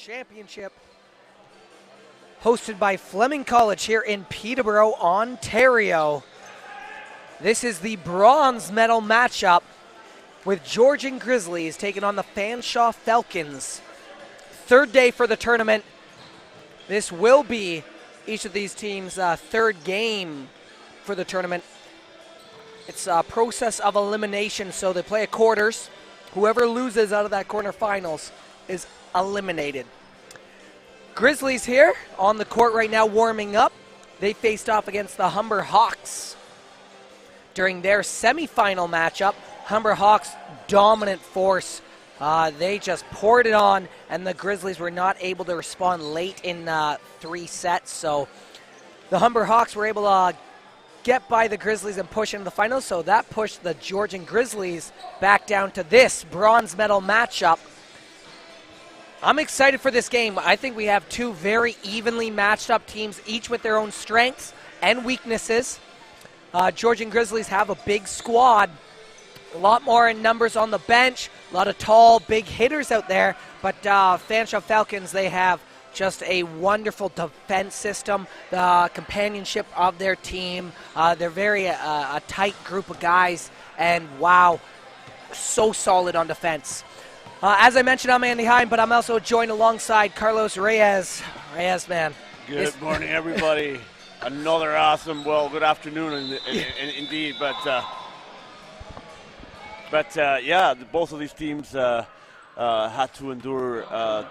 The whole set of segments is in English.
Championship, hosted by Fleming College here in Peterborough, Ontario. This is the bronze medal matchup with Georgian Grizzlies taking on the Fanshawe Falcons. Third day for the tournament. This will be each of these teams' third game for the tournament. It's a process of elimination, so they play a quarters. Whoever loses out of that quarterfinals is eliminated. Grizzlies here on the court right now warming up. They faced off against the Humber Hawks during their semifinal matchup. Humber Hawks, dominant force. They just poured it on, and the Grizzlies were not able to respond late in 3 sets. So the Humber Hawks were able to get by the Grizzlies and push into the finals. So that pushed the Georgian Grizzlies back down to this bronze medal matchup. I'm excited for this game. I think we have two very evenly matched up teams, each with their own strengths and weaknesses. Georgian Grizzlies have a big squad, a lot more in numbers on the bench, a lot of tall, big hitters out there. But Fanshawe Falcons, they have just a wonderful defense system, the companionship of their team. They're very a tight group of guys, and wow, so solid on defense. As I mentioned, I'm Andy Hine, but I'm also joined alongside Carlos Reyes. Reyes, man. Good morning, everybody. Another awesome, good afternoon indeed. But yeah, both of these teams had to endure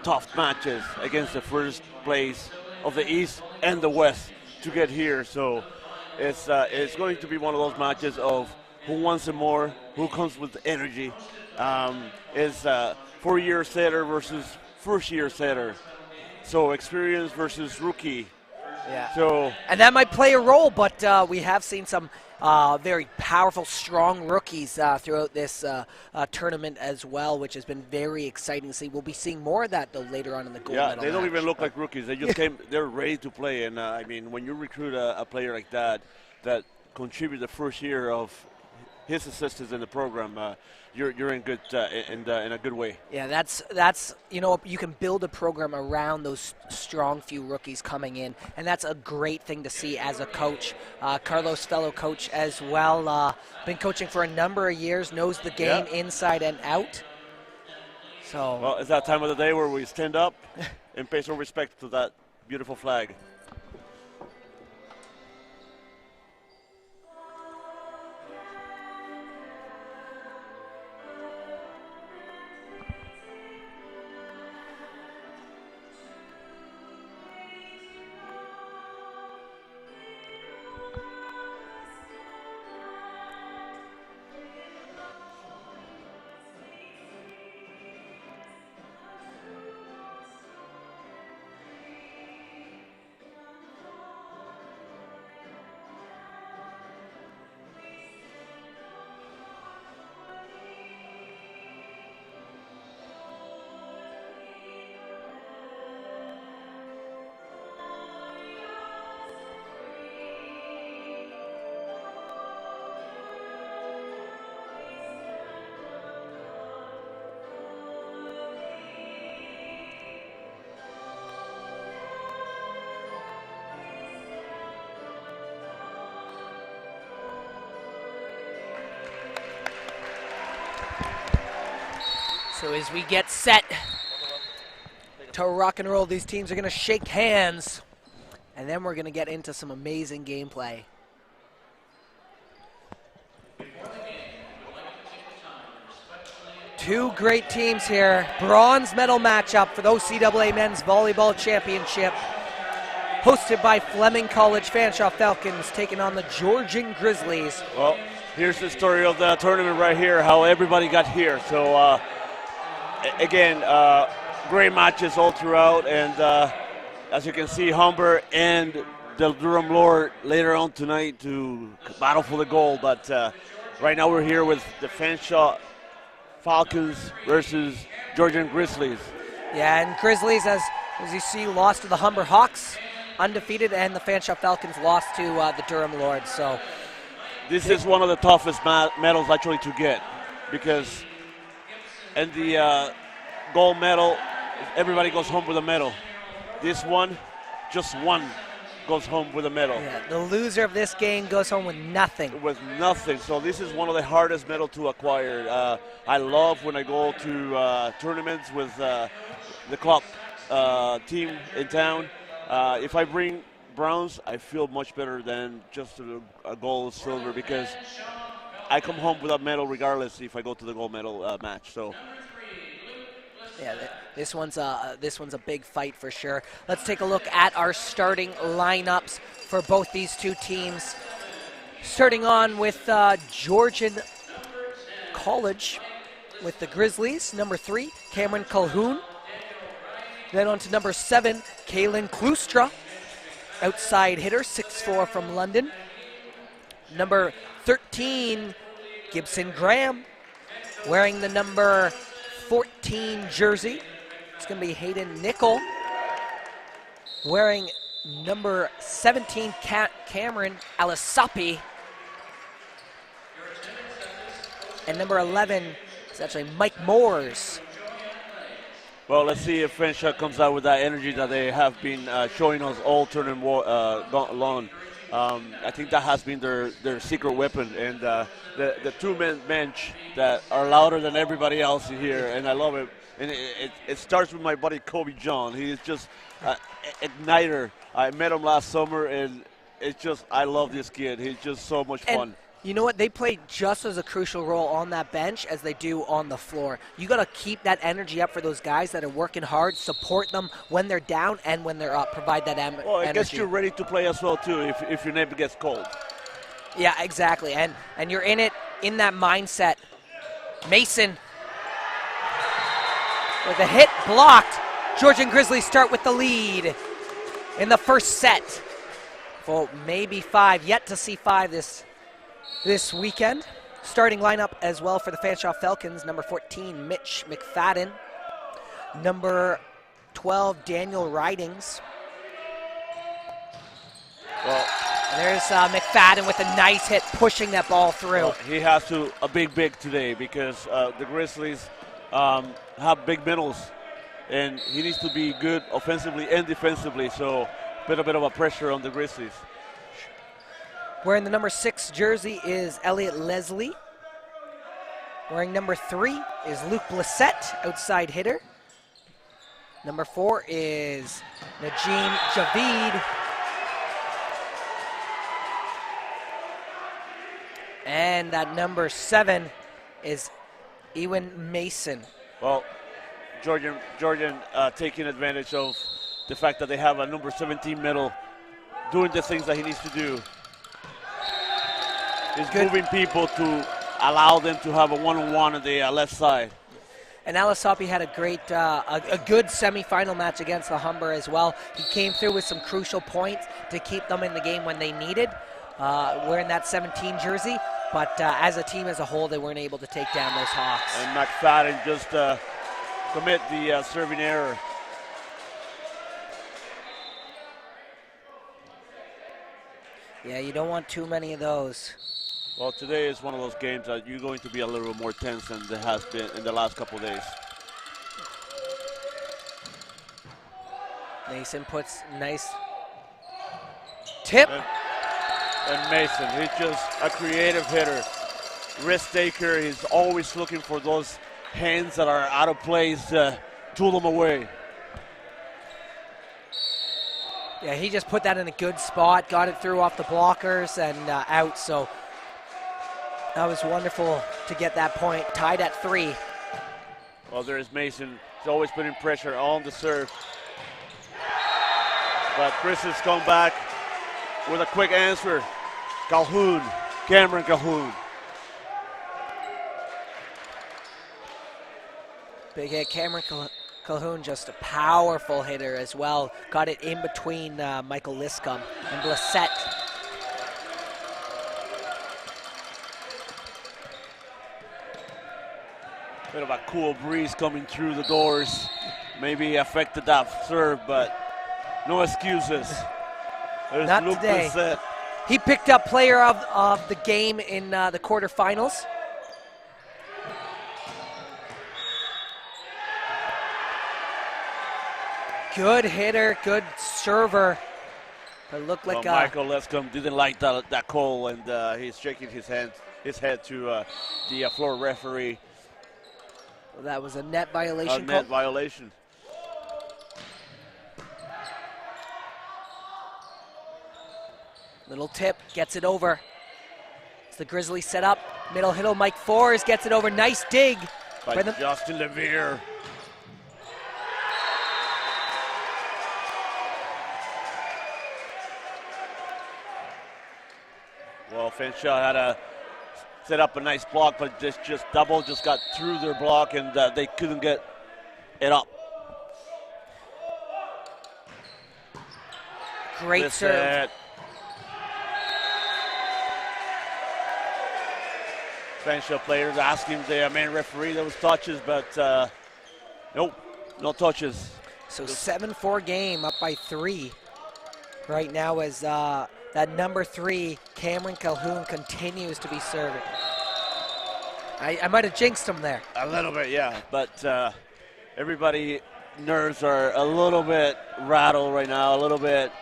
tough matches against the first place of the East and the West to get here. So it's going to be one of those matches of who wants it more, who comes with the energy. Is 4-year setter versus first-year setter. So experience versus rookie. Yeah. And that might play a role, but we have seen some very powerful, strong rookies throughout this tournament as well, which has been very exciting to see. We'll be seeing more of that, though, later on in the gold medal they don't match. even look like rookies. They just came. They're ready to play. And, I mean, when you recruit a player like that contributes the first year of his assistance in the program, you're in good in a good way. Yeah, that's you can build a program around those strong few rookies coming in, and that's a great thing to see as a coach. Carlos, fellow coach as well, been coaching for a number of years, knows the game inside and out. So well, it's that time of the day where we stand up and pay some respect to that beautiful flag. So as we get set to rock and roll, these teams are going to shake hands, and then we're going to get into some amazing gameplay. Two great teams here. Bronze medal matchup for the OCAA Men's Volleyball Championship, hosted by Fleming College Fanshawe Falcons, taking on the Georgian Grizzlies. Well, here's the story of the tournament right here, how everybody got here. So, again, great matches all throughout, and as you can see, Humber and the Durham Lord later on tonight to battle for the gold. But right now we're here with the Fanshawe Falcons versus Georgian Grizzlies. Yeah, and Grizzlies, as you see, lost to the Humber Hawks, undefeated, and the Fanshawe Falcons lost to the Durham Lords. So this is one of the toughest medals actually to get, because in the gold medal everybody goes home with a medal. This one, just one goes home with a medal. Yeah, the loser of this game goes home with nothing. With nothing. So this is one of the hardest medals to acquire. I love when I go to tournaments with the club team in town. If I bring bronze, I feel much better than just a gold, silver, because I come home with a medal regardless if I go to the gold medal match. So. Yeah, this one's a big fight for sure. Let's take a look at our starting lineups for both these two teams. Starting on with Georgian College with the Grizzlies, number 3, Cameron Calhoun. Then on to number 7, Kaylin Klustra, outside hitter, 6'4" from London. Number 13, Gibson Graham, wearing the number 14 jersey. It's going to be Hayden Nickel. Wearing number 17, Cameron Alisapi. And number 11 is actually Mike Moores. Well, let's see if Fanshawe comes out with that energy that they have been showing us all tournament long. I think that has been their secret weapon, and the two-man bench that are louder than everybody else here, and I love it. And it starts with my buddy Kobe John. He is just an igniter. I met him last summer, and it's just, I love this kid. He's just so much fun. You know what? They play just as a crucial role on that bench as they do on the floor. You got to keep that energy up for those guys that are working hard, support them when they're down and when they're up, provide that energy. Well, it gets you ready to play as well, too, if your neighbor gets cold. Yeah, exactly. And you're in it, in that mindset. Mason with a hit blocked. Georgian Grizzlies start with the lead in the first set. For maybe 5, yet to see 5 this weekend. Starting lineup as well for the Fanshawe Falcons, number 14, Mitch McFadden. Number 12, Daniel Ridings. Well, there's McFadden with a nice hit, pushing that ball through. Well, he has to a big today because the Grizzlies have big medals, and he needs to be good offensively and defensively, so a bit of a pressure on the Grizzlies. Wearing the number 6 jersey is Elliot Leslie. Wearing number 3 is Luke Blissett, outside hitter. Number 4 is Najim Javid. And that number 7 is Ewan Mason. Well, Georgian taking advantage of the fact that they have a number 17 medal, doing the things that he needs to do. He's moving people to allow them to have a one-on-one on the left side. And Alisapi had a great, a good semifinal match against the Humber as well. He came through with some crucial points to keep them in the game when they needed, wearing that 17 jersey. But as a team as a whole, they weren't able to take down those Hawks. And McFadden just commit the serving error. Yeah, you don't want too many of those. Well, today is one of those games that you're going to be a little more tense than it has been in the last couple of days. Mason puts nice tip. And Mason, he's just a creative hitter, risk taker. He's always looking for those hands that are out of place to tool them away. Yeah, he just put that in a good spot, got it through off the blockers and out. So that was wonderful to get that point, tied at 3. Well, there's Mason. He's always putting pressure on the serve. But Chris has come back with a quick answer. Calhoun, Cameron Calhoun. Big hit, Cameron Calhoun, just a powerful hitter as well. Got it in between Michael Liscombe and Blissett. Bit of a cool breeze coming through the doors. Maybe affected that serve, but no excuses. There's Not Luke today. Blissett. He picked up player of the game in the quarterfinals. Good hitter, good server. But looked like Michael Lescombe didn't like that call, and he's shaking his head to the floor referee. That was a net violation. A net violation. Little tip, gets it over. It's the Grizzlies set up. Middle hiddle, Mike Forrest gets it over. Nice dig. By Justin Levere. Well, Fanshawe had to set up a nice block, but just got through their block, and they couldn't get it up. Great serve. Fanshawe players asking the main referee those touches, but nope, no touches. So 7-4 game, up by 3 right now as that number 3, Cameron Calhoun, continues to be serving. I might have jinxed him there. A little bit, yeah, but everybody nerves are a little bit rattled right now, a little bit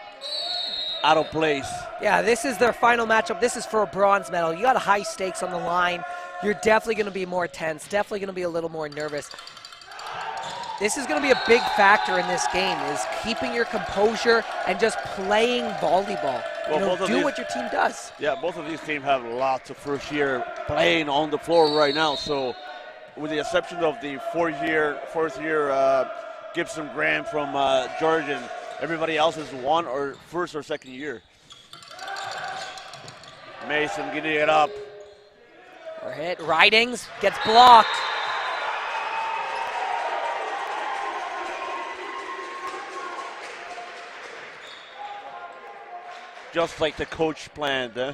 out of place. Yeah, this is their final matchup. This is for a bronze medal. You got high stakes on the line. You're definitely going to be more tense, definitely going to be a little more nervous. This is going to be a big factor in this game, is keeping your composure and just playing volleyball. Well, do what your team does. Yeah, both of these teams have lots of first year playing on the floor right now. So with the exception of the fourth year Gibson Graham from Georgian, everybody else is first or second year. Mason getting it up. Or hit. Ridings gets blocked. Just like the coach planned, huh?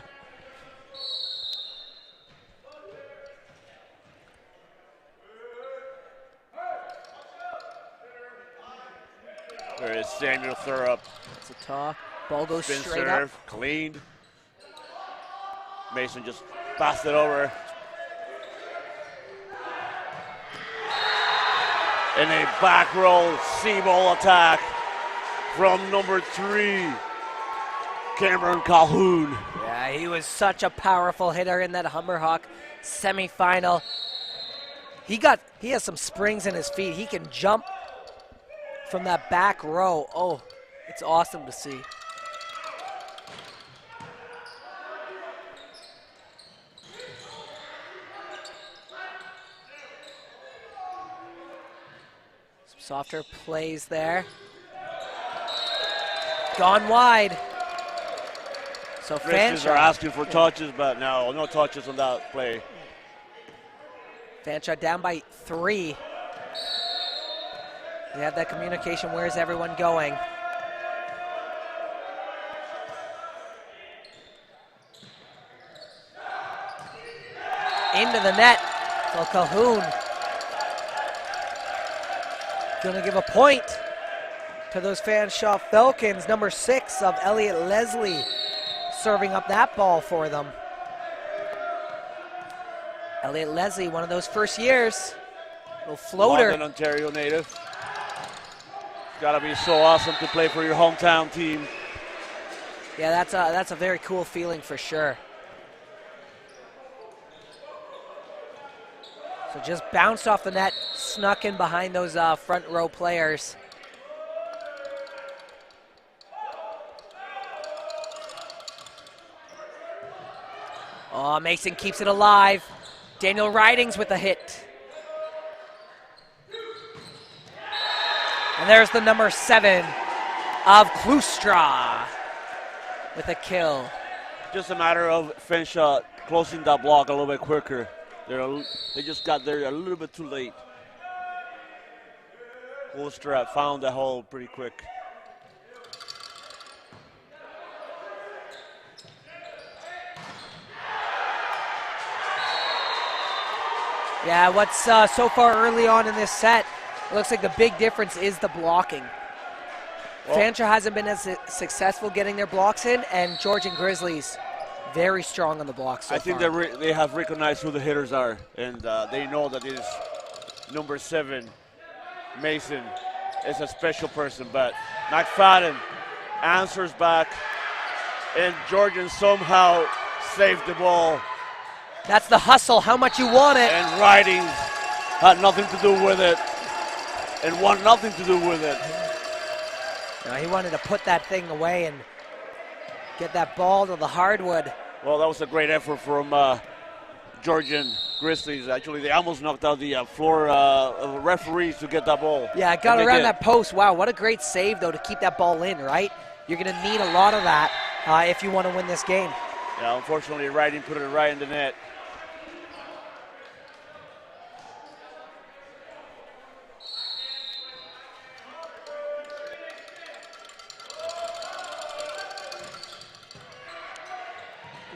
There is Samuel Thurup. It's a toss. Ball goes Spin straight serve, up. cleaned. Mason just passed it over. And a back roll C-ball attack from number 3, Cameron Calhoun. Yeah, he was such a powerful hitter in that Humberhawk semifinal. He has some springs in his feet. He can jump from that back row. Oh, it's awesome to see. Some softer plays there. Gone wide. So Grizzlies are asking for touches, but no touches on that play. Fanshawe down by 3. They have that communication. Where's everyone going? Into the net. So Calhoun gonna give a point to those Fanshawe Falcons. Number 6 of Elliot Leslie serving up that ball for them. Elliot Leslie, one of those first years. Little floater. London, Ontario native. It's gotta be so awesome to play for your hometown team. Yeah, that's a very cool feeling for sure. So just bounced off the net, snuck in behind those front row players. Oh, Mason keeps it alive. Daniel Ridings with a hit. And there's the number 7 of Klustra with a kill. Just a matter of Fanshawe closing that block a little bit quicker. They just got there a little bit too late. Klustra found the hole pretty quick. Yeah, what's so far early on in this set, it looks like the big difference is the blocking. Well, Fanshawe hasn't been as successful getting their blocks in, and Georgian Grizzlies very strong on the blocks so I think far. they have recognized who the hitters are, and they know that it is number 7, Mason, is a special person, but McFadden answers back, and Georgian somehow saved the ball. That's the hustle, how much you want it. And Ridings had nothing to do with it, and want nothing to do with it. No, he wanted to put that thing away and get that ball to the hardwood. Well, that was a great effort from Georgian Grizzlies. Actually, they almost knocked out the floor referees to get that ball. Yeah, it got around that post. Wow, what a great save, though, to keep that ball in, right? You're going to need a lot of that if you want to win this game. Yeah, unfortunately, Riding put it right in the net.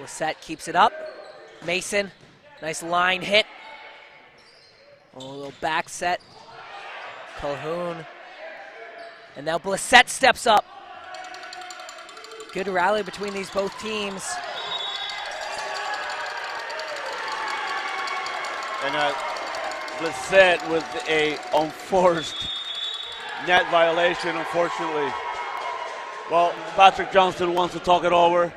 Lissette keeps it up. Mason, nice line hit. A little back set. Calhoun. And now Blissett steps up. Good rally between these both teams. And Blissett with a unforced net violation, unfortunately. Well, Patrick Johnston wants to talk it over.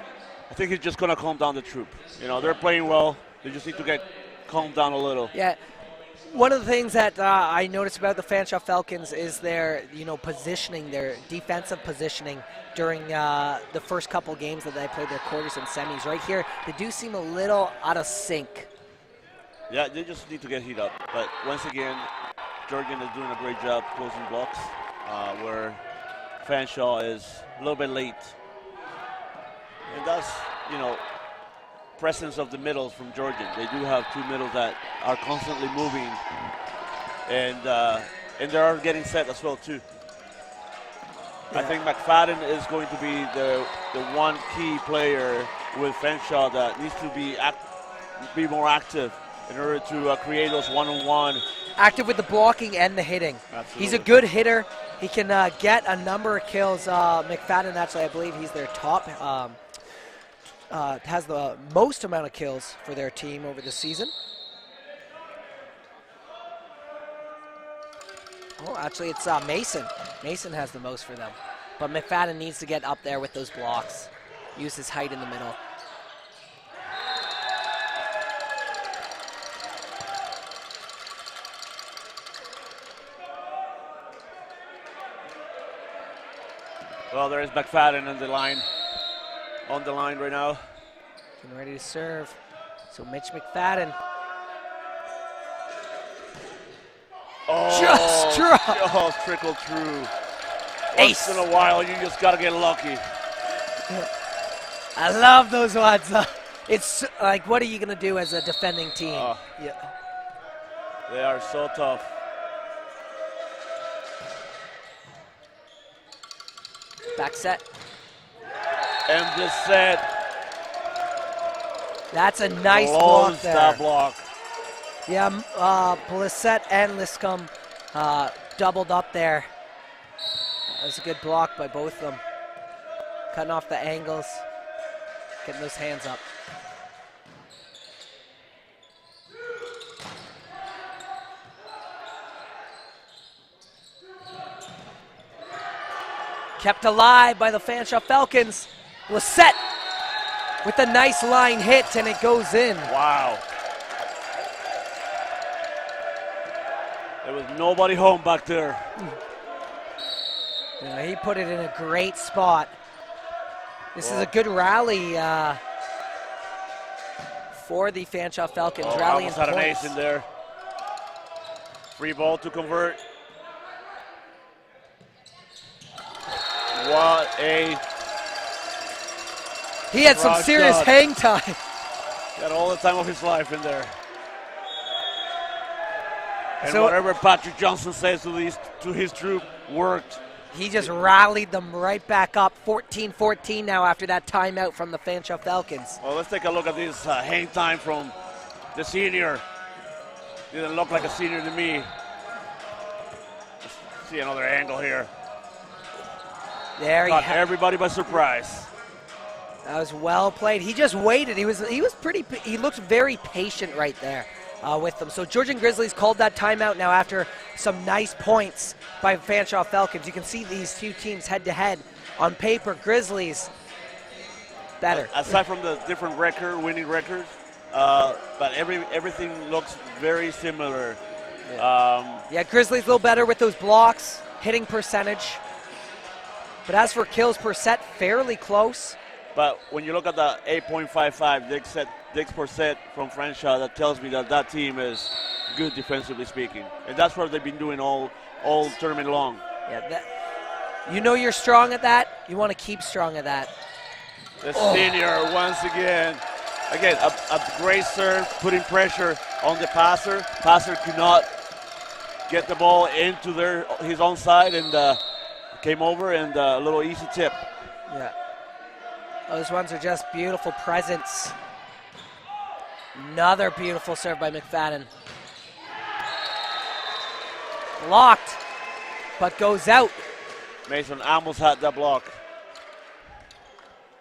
I think he's just going to calm down the troop. You know, they're playing well. They just need to get calmed down a little. Yeah. One of the things that I noticed about the Fanshawe Falcons is their, positioning, their defensive positioning during the first couple games that they played their quarters and semis. Right here, they do seem a little out of sync. Yeah, they just need to get heat up. But once again, Georgian is doing a great job closing blocks, where Fanshawe is a little bit late. And that's, presence of the middles from Georgian. They do have two middles that are constantly moving, and they are getting set as well too. Yeah. I think McFadden is going to be the one key player with Fanshawe that needs to be more active in order to create those one-on-one. Active with the blocking and the hitting. Absolutely. He's a good hitter. He can get a number of kills. McFadden, actually, I believe he's their top. Has the most amount of kills for their team over the season. Oh, actually, it's Mason. Mason has the most for them. But McFadden needs to get up there with those blocks. Use his height in the middle. Well, there is McFadden on the line right now. Getting ready to serve. So Mitch McFadden. Oh, just drop. Just trickled through. Ace. Once in a while, you just got to get lucky. I love those ones. It's like, what are you going to do as a defending team? Yeah. They are so tough. Back set. And Blissett. That's a nice block there. That block. Yeah, Blissett and Liscombe doubled up there. That was a good block by both of them. Cutting off the angles, getting those hands up. Kept alive by the Fanshawe Falcons. Blissett with a nice line hit, and it goes in. Wow. There was nobody home back there. Yeah, he put it in a great spot. This is a good rally for the Fanshawe Falcons. Rallying almost had an points. ace in there. Free ball to convert. What a... He had some serious shot. hang time. Got all the time of his life in there. And So- whatever Patrick Johnson says to his troop worked. He just rallied them right back up. 14-14 now after that timeout from the Fanshawe Falcons. Well, let's take a look at this hang time from the senior. Didn't look like a senior to me. Let's see another angle here. There he Caught everybody by surprise. That was well played. He just waited. He looked very patient right there. with them. So Georgian Grizzlies called that timeout now after some nice points by Fanshawe Falcons. You can see these two teams head-to-head. On paper, Grizzlies better. Aside from the different winning records, but everything looks very similar. Yeah, Grizzlies a little better with those blocks, hitting percentage. But as for kills per set, fairly close. But when you look at the 8.55 digs per set from Fanshawe, that tells me that team is good defensively speaking. And that's what they've been doing all tournament long. Yeah, you know you're strong at that. You want to keep strong at that. The senior once again. Again, a great serve, putting pressure on the passer. Passer could not get the ball into his own side, and came over, and a little easy tip. Yeah. Those ones are just beautiful presents. Another beautiful serve by McFadden. Blocked, but goes out. Mason almost had that block.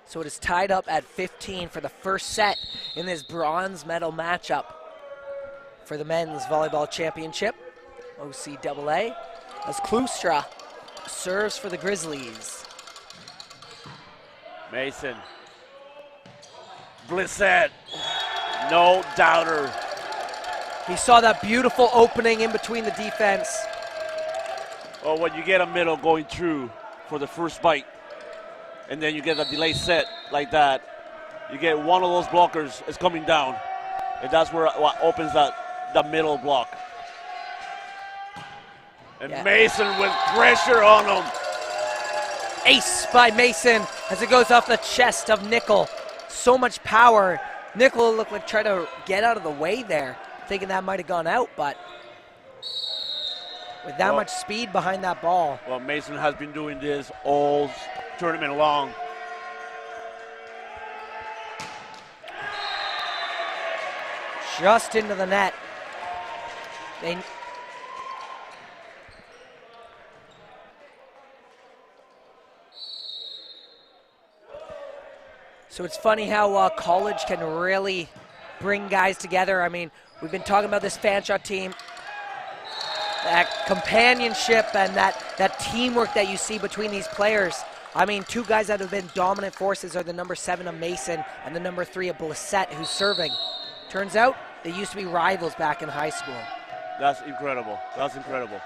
So it is tied up at 15 for the first set in this bronze medal matchup for the men's volleyball championship. OCAA, as Klustra serves for the Grizzlies. Mason. Blissett. No doubter. He saw that beautiful opening in between the defense. Well, when you get a middle going through for the first bite, and then you get a delay set like that, you get one of those blockers is coming down, and that's what opens the middle block. And yeah. Mason with pressure on him. Ace by Mason as it goes off the chest of Nickel. So much power. Nickel looked like trying to get out of the way there, thinking that might have gone out, but with that much speed behind that ball. Well, Mason has been doing this all tournament long. Just into the net. So it's funny how college can really bring guys together. I mean, we've been talking about this Fanshawe team, that companionship and that teamwork that you see between these players. I mean, two guys that have been dominant forces are the number 7 of Mason and the number 3 of Blissett, who's serving. Turns out they used to be rivals back in high school. That's incredible. That's incredible.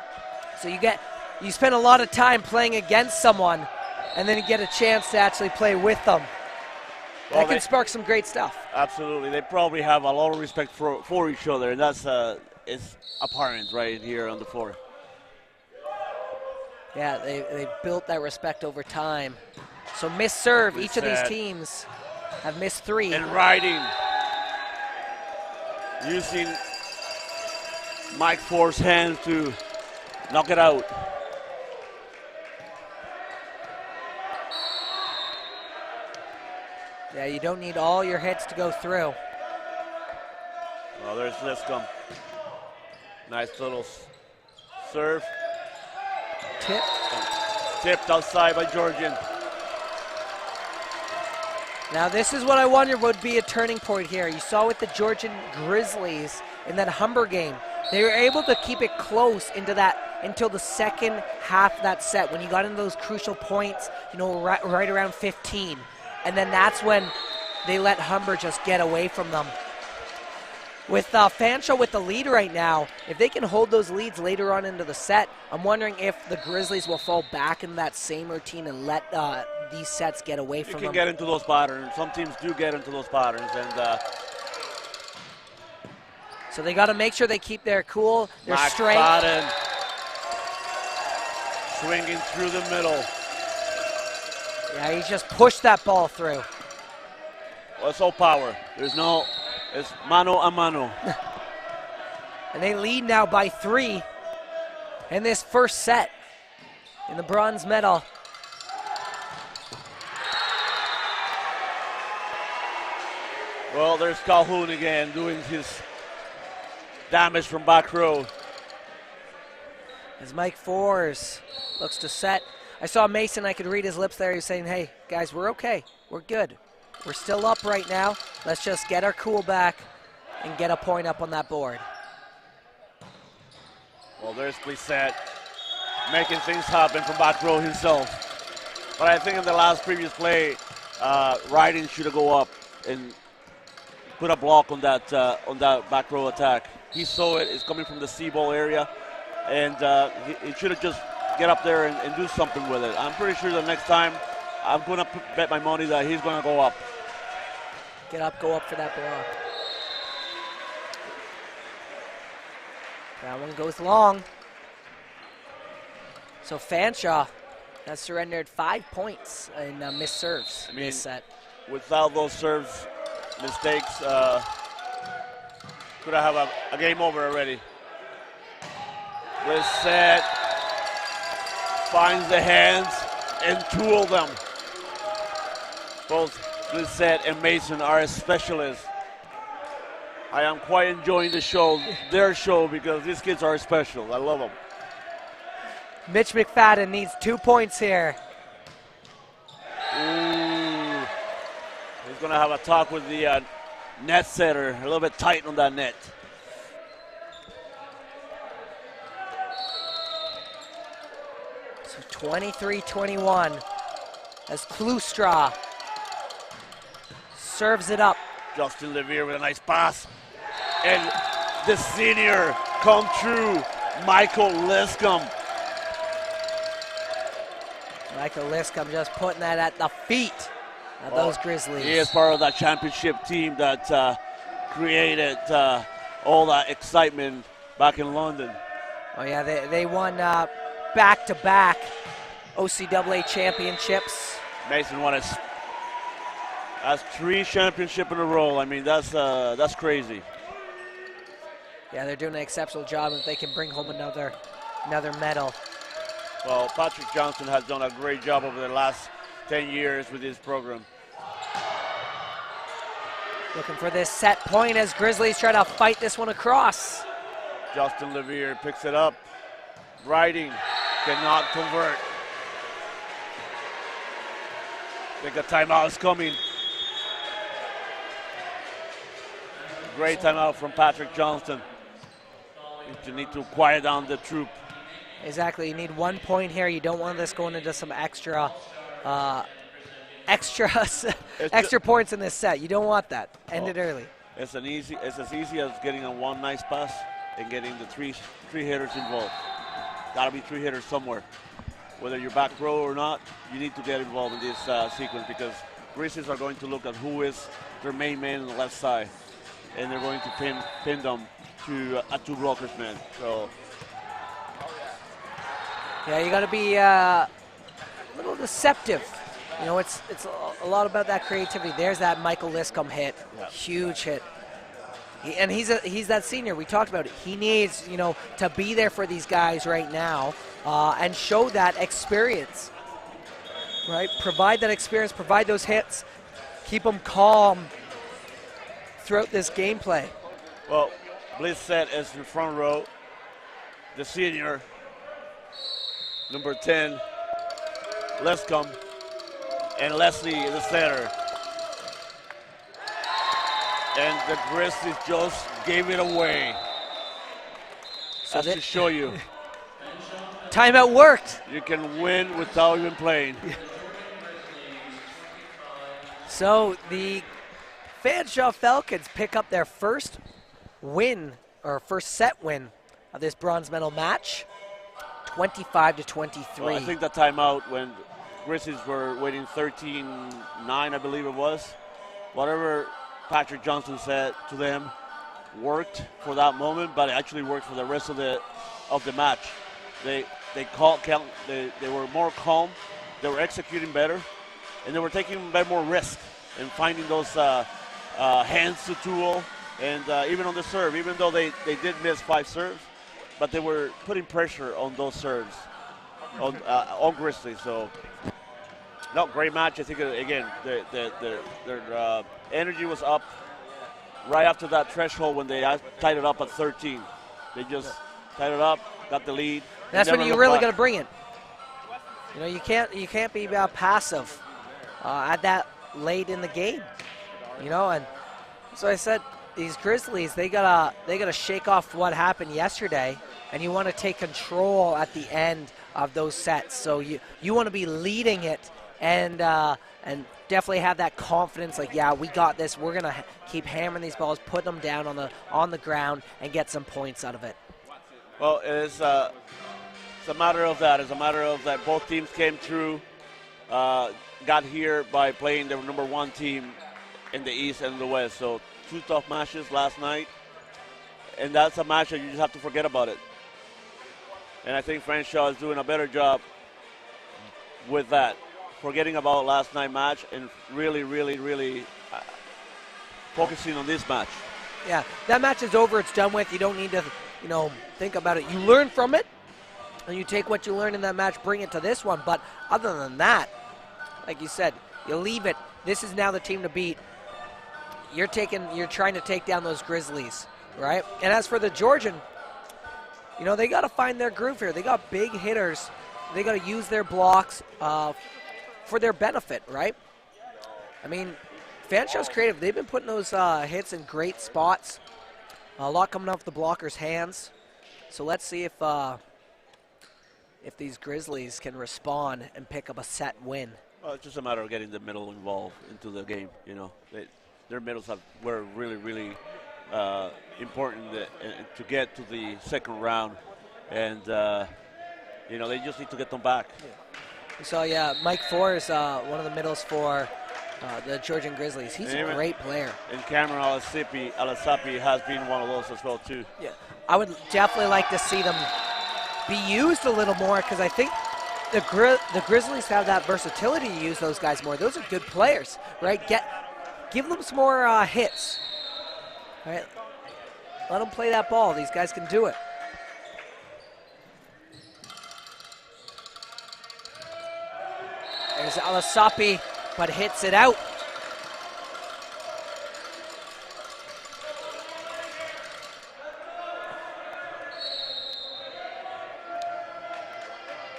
So you spend a lot of time playing against someone, and then you get a chance to actually play with them. Well, that can spark some great stuff. Absolutely. They probably have a lot of respect for each other, and that's is apparent right here on the floor. Yeah, they've built that respect over time. So missed serve. Each of these teams have missed 3. And riding. Using Mike Ford's hands to knock it out. Yeah, you don't need all your hits to go through. Well, there's Lipscomb. Nice little serve. Tip. Tipped outside by Georgian. Now this is what I wonder would be a turning point here. You saw with the Georgian Grizzlies in that Humber game. They were able to keep it close until the second half of that set when you got into those crucial points, right around 15. And then that's when they let Humber just get away from them. With Fanshawe with the lead right now, if they can hold those leads later on into the set, I'm wondering if the Grizzlies will fall back into that same routine and let these sets get away from them. You can get into those patterns. Some teams do get into those patterns. And so they got to make sure they keep their cool, their strength. McFadden swinging through the middle. Yeah, he just pushed that ball through. Well, it's all power. It's mano a mano. And they lead now by 3 in this first set in the bronze medal. Well, there's Calhoun again doing his damage from back row. As Mike Fors looks to set. I saw Mason, I could read his lips there. He was saying, hey, guys, we're okay. We're good. We're still up right now. Let's just get our cool back. and get a point up on that board. Well, there's Blissett making things happen from back row himself. But I think in the previous play, Riding should have go up and put a block on that back row attack. He saw it. It's coming from the C-ball area, and he should have just get up there and do something with it. I'm pretty sure the next time I'm going to bet my money that he's going to go up. Get up, go up for that block. That one goes long. So Fanshawe has surrendered 5 points in missed serves in this set. Without those serves mistakes, could I have a game over already? Blissett finds the hands and two of them. Both Blissett and Mason are specialists. I am quite enjoying the show, their show, because these kids are special. I love them. Mitch McFadden needs 2 points here. Ooh. He's going to have a talk with the net setter. A little bit tight on that net. So 23-21 as Klustra serves it up. Justin Levere with a nice pass. And the senior come true, Michael Liscombe. Michael Liscombe just putting that at the feet of those Grizzlies. He is part of that championship team that created all that excitement back in London. Oh yeah, they won back-to-back OCAA championships. Mason won that's 3 championships in a row. I mean, that's crazy. Yeah, they're doing an exceptional job if they can bring home another medal. Well, Patrick Johnson has done a great job over the last 10 years with his program. Looking for this set point as Grizzlies try to fight this one across. Justin Levere picks it up. Riding cannot convert. I think a timeout is coming. Great timeout from Patrick Johnston. You need to quiet down the troop. Exactly. You need 1 point here. You don't want this going into some extra points in this set. You don't want that. End it early. It's as easy as getting a one nice pass and getting the three hitters involved. Got to be 3 hitters somewhere. Whether you're back row or not, you need to get involved in this sequence because Grizzlies are going to look at who is their main man on the left side, and they're going to pin them to a 2 blockers man. So. Yeah, you got to be a little deceptive. You know, it's a lot about that creativity. There's that Michael Liscombe hit, huge hit. And he's that senior we talked about. He needs, to be there for these guys right now and show that experience, right? Provide that experience, provide those hits, keep them calm throughout this gameplay. Well, Blissett is in front row. The senior, number 10, Liscombe, and Leslie in the center. And the Grizzlies just gave it away. So that's to show you. Timeout worked. You can win without even playing. So the Fanshawe Falcons pick up their first win, or first set win of this bronze medal match, 25-23. Well, I think that timeout when Grizzlies were waiting 13-9, I believe it was. Whatever Patrick Johnson said to them worked for that moment, but it actually worked for the rest of the match. They were more calm, they were executing better, and they were taking more risk and finding those hands to tool, and even on the serve, even though they did miss 5 serves, but they were putting pressure on those serves on Grizzlies. So, no, great match. I think again their energy was up right after that threshold when they tied it up at 13. They just tied it up, got the lead. That's when you really got to bring it. You can't be passive at that late in the game. And so I said, these Grizzlies, they gotta shake off what happened yesterday, and you want to take control at the end of those sets. So you want to be leading it and definitely have that confidence. Like, yeah, we got this. We're gonna keep hammering these balls, put them down on the ground, and get some points out of it. Well, it's a matter of that. It's a matter of that both teams came through, got here by playing the number one team in the East and the West. So 2 tough matches last night, and that's a match that you just have to forget about it. And I think Fanshawe is doing a better job with that, forgetting about last night's match and really, really, really focusing on this match. Yeah, that match is over. It's done with. You don't need to, think about it. You learn from it, and you take what you learned in that match, bring it to this one. But other than that, like you said, you leave it. This is now the team to beat. You're trying to take down those Grizzlies, right? And as for the Georgian, they got to find their groove here. They got big hitters. They got to use their blocks for their benefit, right? I mean, Fanshawe's creative. They've been putting those hits in great spots. A lot coming off the blockers' hands. So let's see if these Grizzlies can respond and pick up a set win. Well, it's just a matter of getting the middle involved into the game. Their middles were really, really important to get to the second round, and they just need to get them back. Yeah. So Mike Four is one of the middles for the Georgian Grizzlies. He's a great player. And Cameron Alasapi has been one of those as well too. Yeah, I would definitely like to see them be used a little more, because I think the Grizzlies have that versatility to use those guys more. Those are good players, right? Give them some more hits. All right, let them play that ball. These guys can do it. There's Alasapi, but hits it out.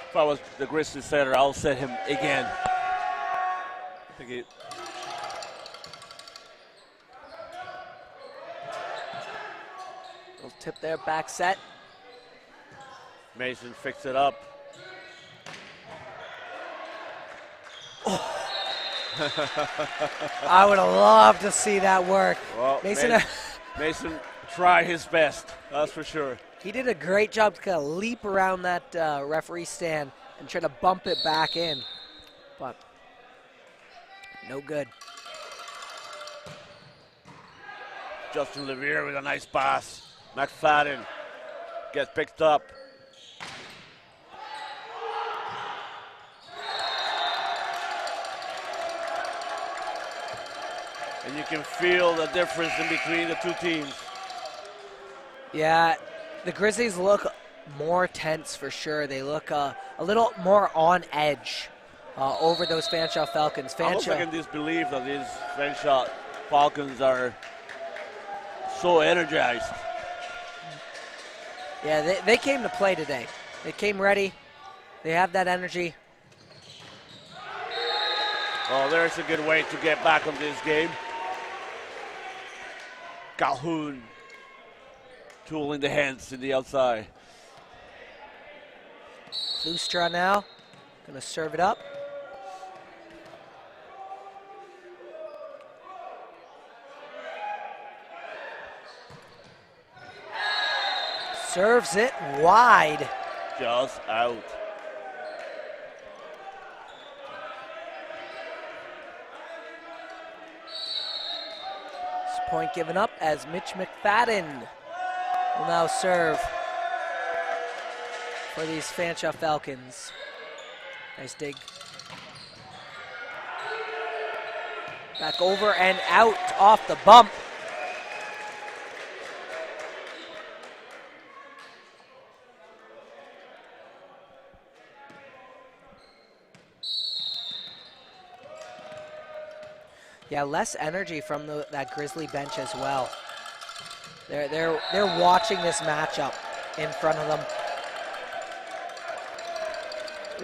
If I was the Grizzlies setter, I'll set him again. Little tip there, back set. Mason fixed it up. Oh. I would have loved to see that work. Well, Mason tried his best, that's for sure. He did a great job to kind of leap around that referee stand and try to bump it back in, but no good. Justin Levere with a nice pass. McFadden gets picked up. And you can feel the difference in between the two teams. Yeah, the Grizzlies look more tense for sure. They look a little more on edge over those Fanshawe Falcons. Almost like in disbelief that these Fanshawe Falcons are so energized. Yeah, they came to play today. They came ready. They have that energy. Well, there's a good way to get back on this game. Calhoun tooling the hands in the outside. Lustra now, gonna serve it up. Serves it wide. Just out. Point given up as Mitch McFadden will now serve for these Fanshawe Falcons. Nice dig. Back over and out off the bump. Yeah, less energy from that Grizzly bench as well. They're watching this matchup in front of them.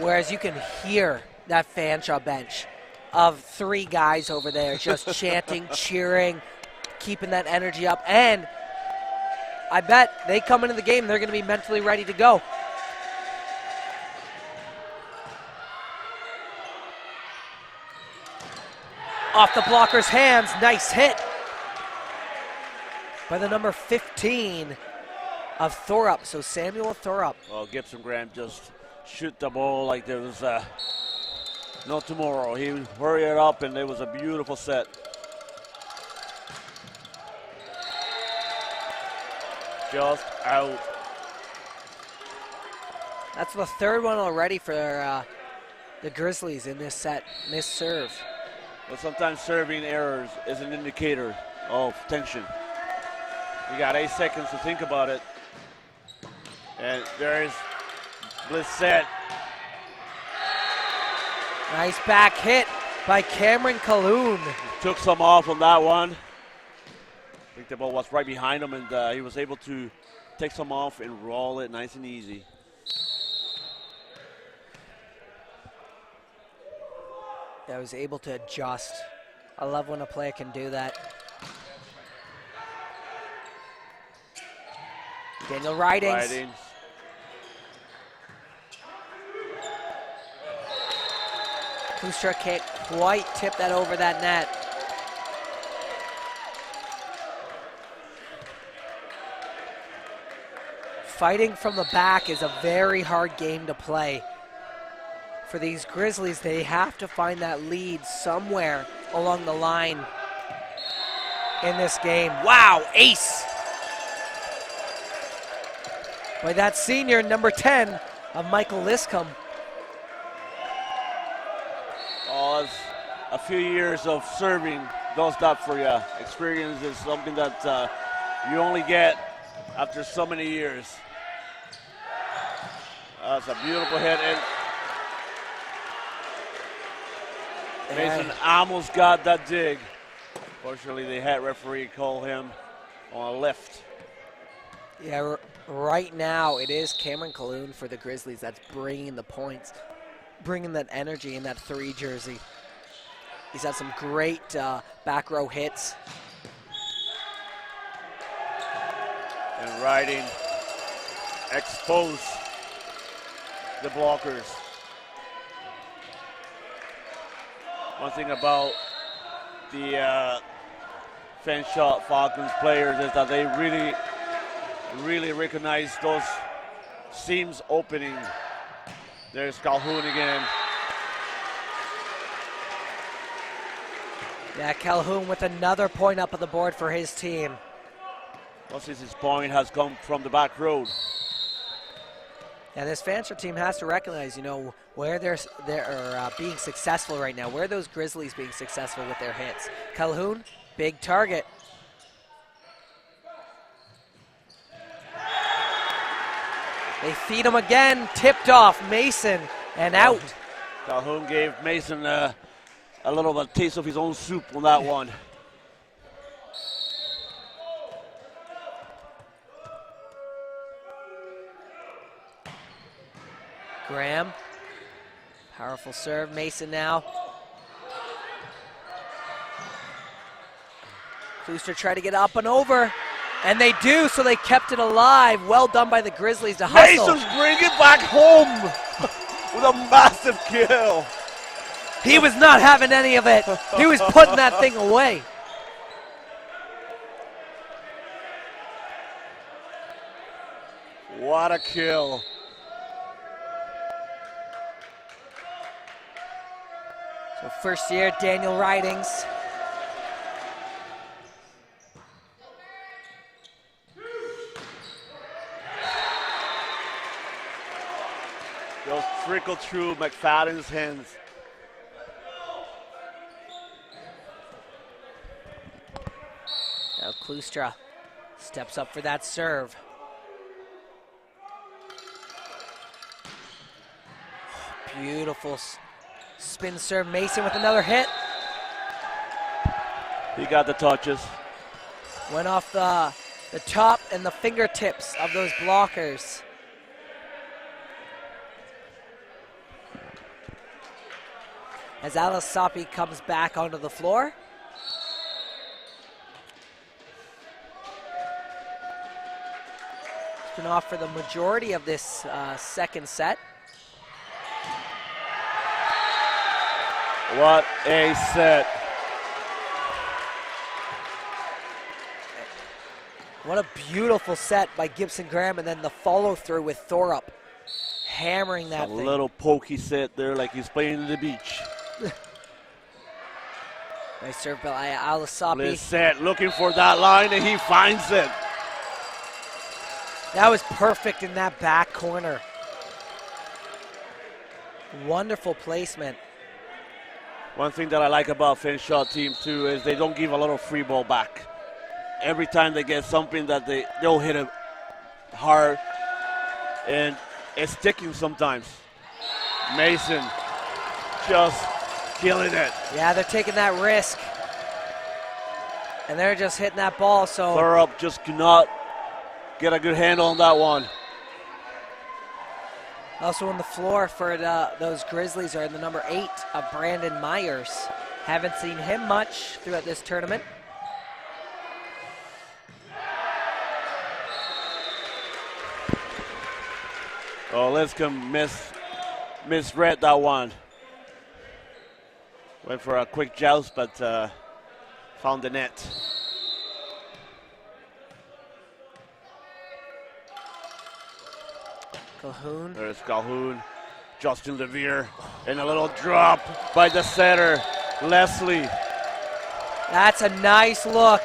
Whereas you can hear that Fanshawe bench of 3 guys over there just chanting, cheering, keeping that energy up. And I bet they come into the game, they're going to be mentally ready to go. Off the blocker's hands, nice hit by the number 15 of Thorup, so Samuel Thorup. Well, Gibson Graham just shoot the ball like there was no tomorrow. He hurried it up, and it was a beautiful set. Just out. That's the third one already for the Grizzlies in this set. Missed serve. But sometimes serving errors is an indicator of tension. You got 8 seconds to think about it. And there's Blissett. Nice back hit by Cameron Calhoun. Took some off on that one. I think the ball was right behind him, and he was able to take some off and roll it nice and easy. I was able to adjust. I love when a player can do that. Daniel Ridings. Kustra can't quite tip that over that net. Fighting from the back is a very hard game to play. For these Grizzlies, they have to find that lead somewhere along the line in this game. Wow, ace by that senior, number 10 of Michael Liscombe. Oh, a few years of serving does that for you. Experience is something that you only get after so many years. That's a beautiful hit. And Mason almost got that dig. Fortunately, the head referee called him on a lift. Yeah, right now it is Cameron Calhoun for the Grizzlies that's bringing the points, bringing that energy in that 3 jersey. He's had some great back row hits. And Riding exposed the blockers. One thing about the Fanshawe Falcons players is that they really recognize those seams opening. There's Calhoun again. Yeah, Calhoun with another point up on the board for his team. Well, since his point has come from the back road. And this Fanshawe team has to recognize, you know, where they're being successful right now. Where are those Grizzlies being successful with their hits? Calhoun, big target. They feed him again, tipped off Mason, and out. Calhoun gave Mason a little bit of a taste of his own soup on that one. Graham, powerful serve, Mason now. Klooster tried to get up and over, and they do, so they kept it alive. Well done by the Grizzlies to hustle. Mason's bringing it back home with a massive kill. He was not having any of it. He was putting that thing away. What a kill. So first year, Daniel Ridings. Those trickle through McFadden's hands. Now Klooster steps up for that serve. Beautiful spin serve. Mason with another hit. He got the touches. Went off the top and the fingertips of those blockers. As Alice Soppy comes back onto the floor. been off for the majority of this second set. What a set. What a beautiful set by Gibson Graham, and then the follow through with Thorup hammering that thing. A little pokey set there like he's playing in the beach. Nice serve by Alasapi. This set looking for that line, and he finds it. That was perfect in that back corner. Wonderful placement. One thing that I like about Fanshawe team too is they don't give a lot of free ball back. Every time they get something that they'll hit it hard, and it's sticking sometimes. Mason just killing it. Yeah, they're taking that risk. And they're just hitting that ball, so. Thorup just could not get a good handle on that one. Also on the floor for those Grizzlies are the number 8 of Brandon Myers. Haven't seen him much throughout this tournament. Oh, Linscomb misread that one. Went for a quick joust, but found the net. Calhoun. There's Calhoun, Justin Levere, and a little drop by the setter, Leslie. That's a nice look.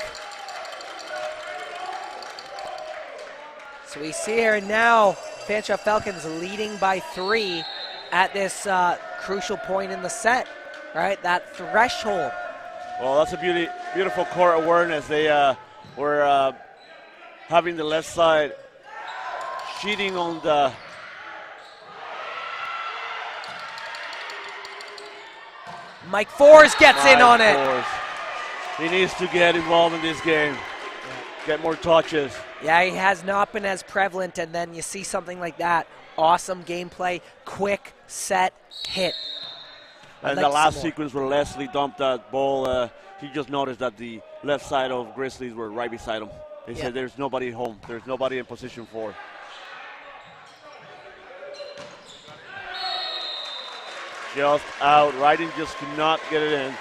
So we see here now Fanshawe Falcons leading by 3 at this crucial point in the set, right? That threshold. Well, that's a beautiful court awareness. They were having the left side cheating on the. Mike Forrest gets in on it. He needs to get involved in this game, get more touches. Yeah, he has not been as prevalent, and then you see something like that. Awesome gameplay, quick, set, hit. And the last sequence where Leslie dumped that ball, he just noticed that the left side of Grizzlies were right beside him. He said there's nobody home. There's nobody in position for. Just out. Riding just could not get it in.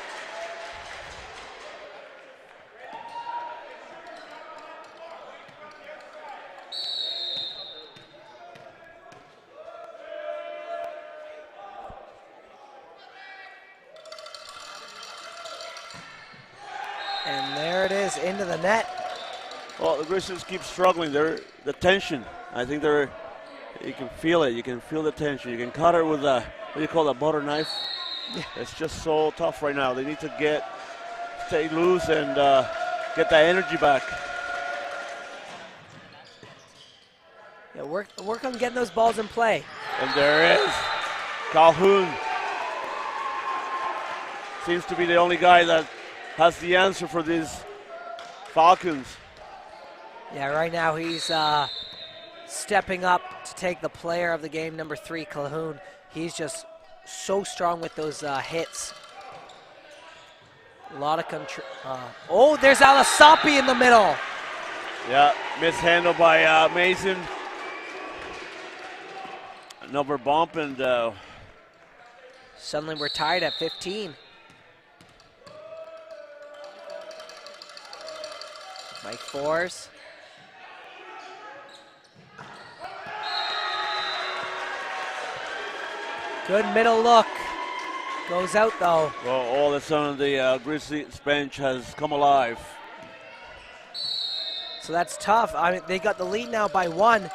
And there it is, into the net. Well, the Grizzlies keep struggling. The tension. I think you can feel it. You can feel the tension. You can cut it with a, what do you call it, a butter knife? Yeah. It's just so tough right now. They need to stay loose and get that energy back. Yeah, work on getting those balls in play. And there is Calhoun. Seems to be the only guy that has the answer for these Falcons. Yeah, right now he's stepping up to take the player of the game, number 3, Calhoun. He's just so strong with those hits. A lot of control. Oh, there's Alasapi in the middle. Yeah, mishandled by Mason. Another bump, and suddenly we're tied at 15. Mike Force. Good middle look. Goes out though. Well, all of a sudden the Grizzlies bench has come alive. So that's tough. I mean, they got the lead now by 1.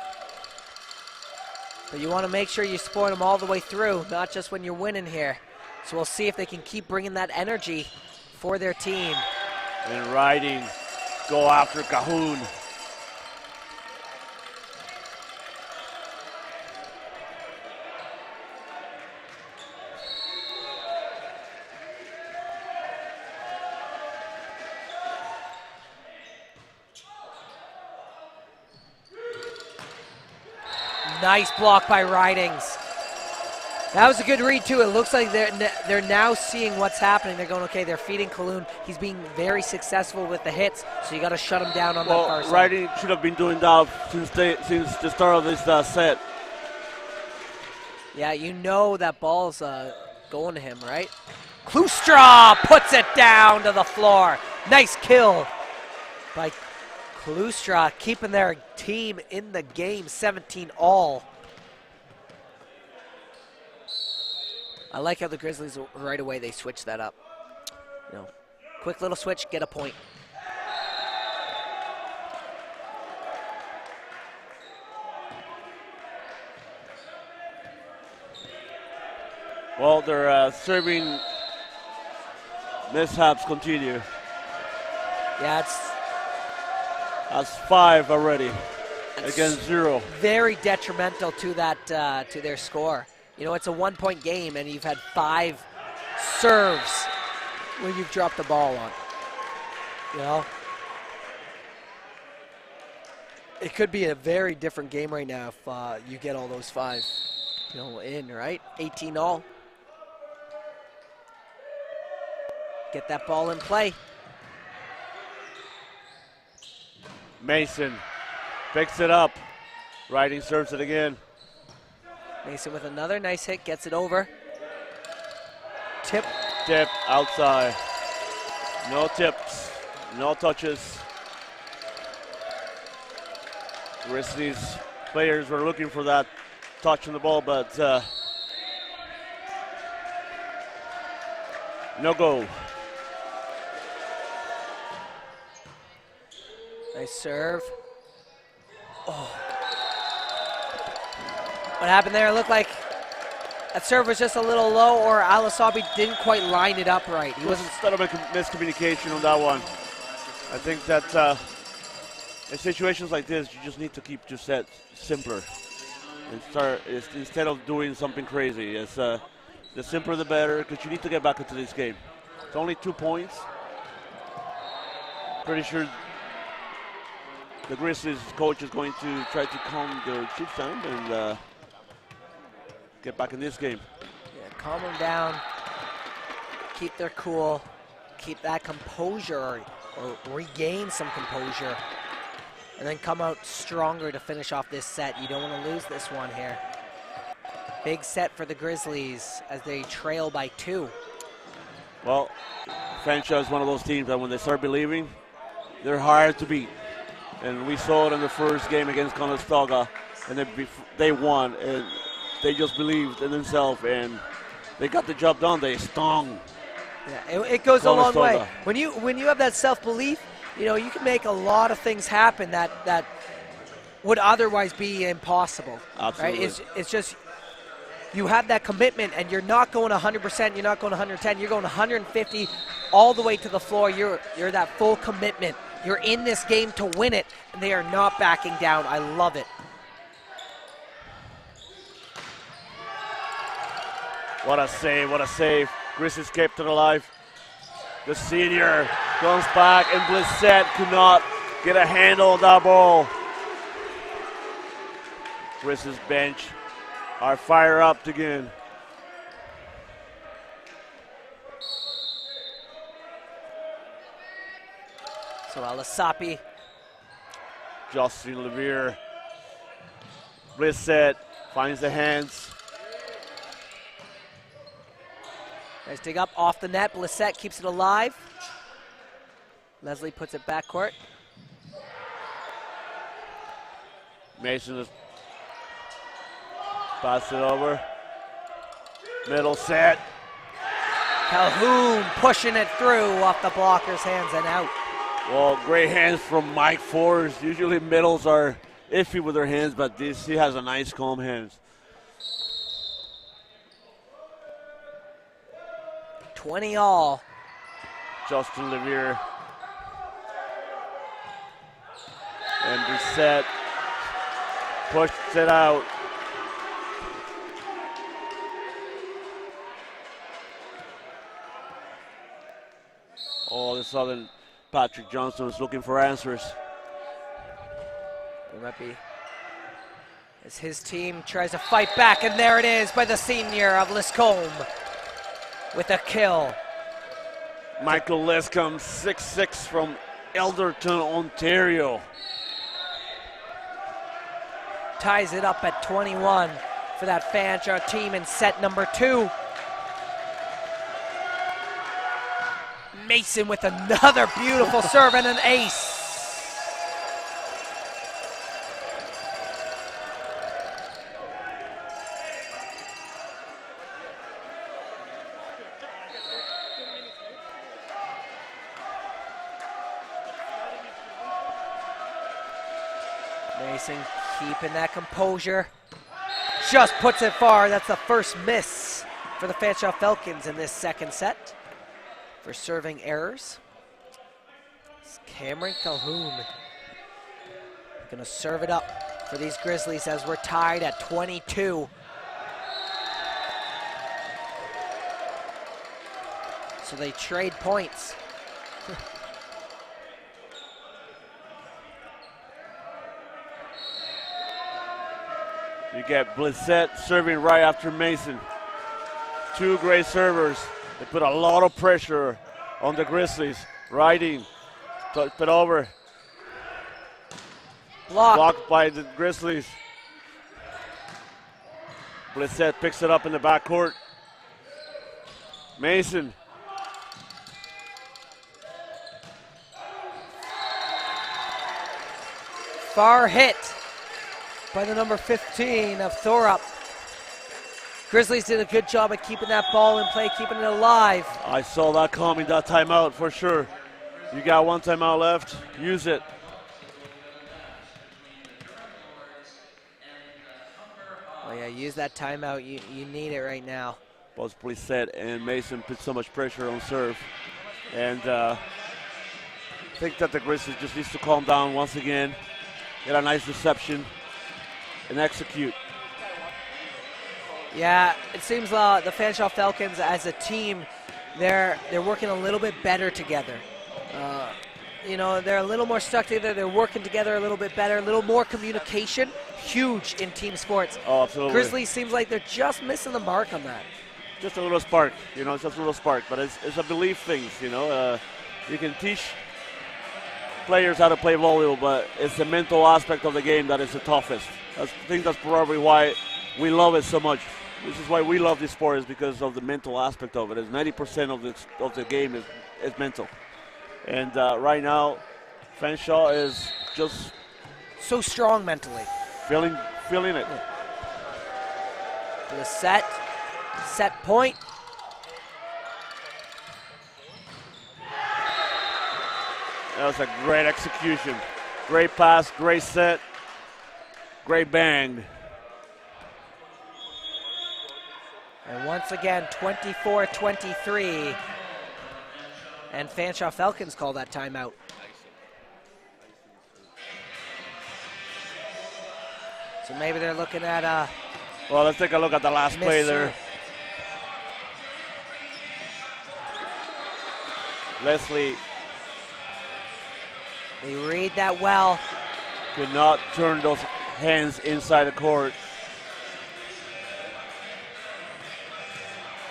But you want to make sure you support them all the way through, not just when you're winning here. So we'll see if they can keep bringing that energy for their team. And Riding go after Calhoun. Nice block by Ridings. That was a good read, too. It looks like they're now seeing what's happening. They're going, okay, they're feeding Kalun. He's being very successful with the hits, so you got to shut him down on that far side. Riding should have been doing that since the start of this set. Yeah, you know that ball's going to him, right? Klustra puts it down to the floor. Nice kill by Klustra, keeping their team in the game, 17 all. I like how the Grizzlies right away they switch that up. You know, quick little switch, get a point. Well, their serving mishaps continue. Yeah, That's 5 already against 0. Very detrimental to that to their score. You know, it's a 1-point game, and you've had 5 serves where you've dropped the ball on. You know, it could be a very different game right now if you get all those 5, you know, in, right? 18 all. Get that ball in play. Mason picks it up. Riding serves it again. Mason with another nice hit, gets it over. Tip. Tip outside. No tips, no touches. Grizzlies players were looking for that touch on the ball, but no go. Nice serve. Oh. What happened there? It looked like that serve was just a little low, or Alasabi didn't quite line it up right. He wasn't. Instead of a miscommunication on that one. I think that in situations like this, you just need to keep your set simpler and start instead of doing something crazy. It's the simpler the better, because you need to get back into this game. It's only 2 points. Pretty sure the Grizzlies coach is going to try to calm their chips down and get back in this game. Yeah, calm them down, keep their cool, keep that composure, or regain some composure, and then come out stronger to finish off this set. You don't want to lose this one here. Big set for the Grizzlies as they trail by 2. Well, Fanshawe is one of those teams that when they start believing, they're hard to beat. And we saw it in the first game against Conestoga, and they won, and they just believed in themselves, and they got the job done. They stung. Yeah, it goes a long Conestoga. way. When you have that self-belief, you know, you can make a lot of things happen that would otherwise be impossible. Absolutely. Right? It's just you have that commitment, and you're not going 100%, you're not going 110, you're going 150 all the way to the floor. You're that full commitment. You're in this game to win it, and they are not backing down. I love it. What a save, what a save. Grizzlies kept it alive. The senior comes back, and Blissett could not get a handle on that ball. Grizzlies bench are fired up again. So Alasapi. Justin Levere. Blissett finds the hands. Nice dig up off the net. Blissett keeps it alive. Leslie puts it backcourt. Mason is pass it over. Middle set. Calhoun pushing it through off the blocker's hands and out. Well, great hands from Mike Forrest. Usually middles are iffy with their hands, but he has a nice calm hands. 20 all. Justin Levere. And Brissett pushed it out. All of a sudden, Patrick Johnson is looking for answers. It might be. As his team tries to fight back, and there it is by the senior of Liscombe with a kill. Michael Liscombe, 6'6" from Elderton, Ontario. Ties it up at 21 for that Fanshawe team in set number 2. Mason with another beautiful serve and an ace. Mason keeping that composure. Just puts it far. That's the first miss for the Fanshawe Falcons in this second set. For serving errors, it's Cameron Calhoun gonna serve it up for these Grizzlies as we're tied at 22. So they trade points. You get Blissett serving right after Mason. 2 great servers. They put a lot of pressure on the Grizzlies. Riding, flip it over. Blocked by the Grizzlies. Blissett picks it up in the backcourt. Mason. Far hit by the number 15 of Thorup. Grizzlies did a good job at keeping that ball in play, keeping it alive. I saw that coming, that timeout for sure. You got 1 timeout left, use it. Oh yeah, use that timeout, you need it right now. Both Blissett and Mason put so much pressure on serve. And I think that the Grizzlies just needs to calm down once again, get a nice reception, and execute. Yeah, it seems the Fanshawe Falcons as a team, they're working a little bit better together. You know, they're a little more stuck together. They're working together a little bit better, a little more communication. Huge in team sports. Oh, absolutely. Grizzlies seems like they're just missing the mark on that. Just a little spark, you know, just a little spark. But it's a belief thing, you know. You can teach players how to play volleyball, but it's the mental aspect of the game that is the toughest. I think that's probably why we love it so much. This is why we love this sport, is because of the mental aspect of it. It's 90% of the game is mental. And right now, Fanshawe is just so strong mentally. Feeling it. The set point. That was a great execution. Great pass, great set, great bang. And once again, 24-23. And Fanshawe Falcons call that timeout. So maybe they're looking at well, let's take a look at the last play there. Leslie. They read that well. Could not turn those hands inside the court.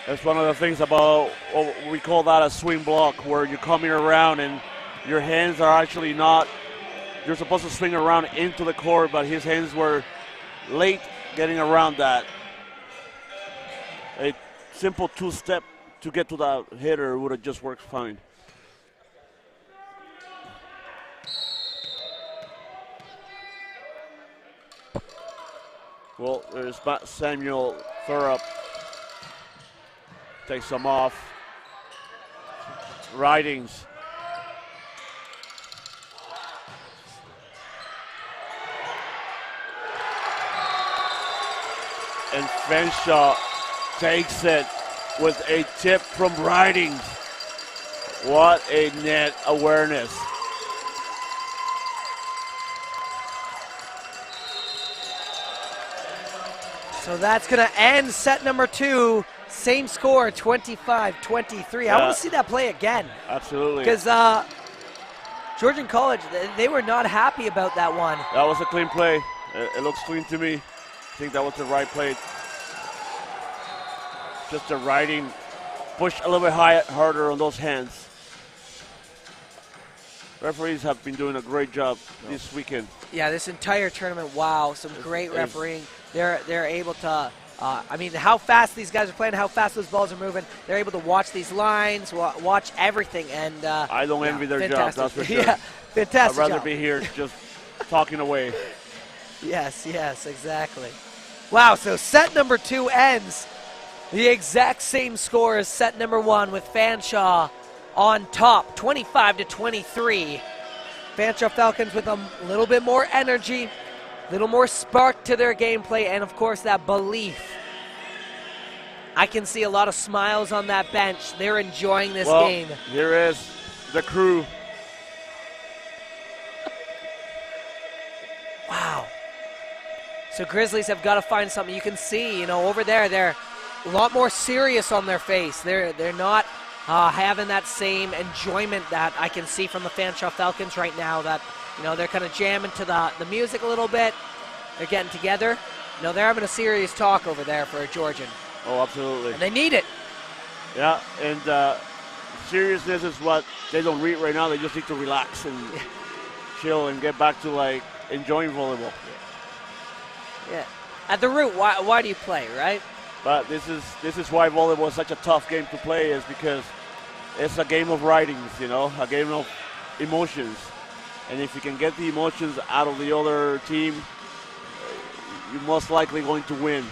That's one of the things about, we call that a swing block, where you're coming around and your hands are actually not, you're supposed to swing around into the court, but his hands were late getting around that. A simple 2-step to get to that hitter would have just worked fine. Well, there's Samuel Thorup. Takes them off. Ridings. And Fanshawe takes it with a tip from Ridings. What a net awareness. So that's going to end set number 2. Same score, 25-23. I want to see that play again. Absolutely. Because Georgian College, they were not happy about that one. That was a clean play. It looks clean to me. I think that was the right play. Just the riding, push a little bit harder on those hands. Referees have been doing a great job this weekend. Yeah, this entire tournament, wow, some great refereeing. They're able to, I mean, how fast these guys are playing, how fast those balls are moving. They're able to watch these lines, watch everything. And I don't envy their job, that's for sure. Yeah, fantastic I'd rather be here just talking away. Yes, exactly. Wow, so set number 2 ends the exact same score as set number 1 with Fanshawe on top, 25-23. Fanshawe Falcons with a little bit more energy, a little more spark to their gameplay, and of course that belief. I can see a lot of smiles on that bench. They're enjoying this game. Here is the crew. Wow. So Grizzlies have got to find something. You can see, over there, they're a lot more serious on their face. They're not having that same enjoyment that I can see from the Fanshawe Falcons right now, that they're kind of jamming to the music a little bit. They're getting together. They're having a serious talk over there for a Georgian. Oh, absolutely. And they need it. Yeah, and seriousness is what they don't read right now. They just need to relax and chill and get back to enjoying volleyball. Yeah. At the root, why do you play, right? But this is why volleyball is such a tough game to play, is because it's a game of writings, a game of emotions. And if you can get the emotions out of the other team, you're most likely going to win.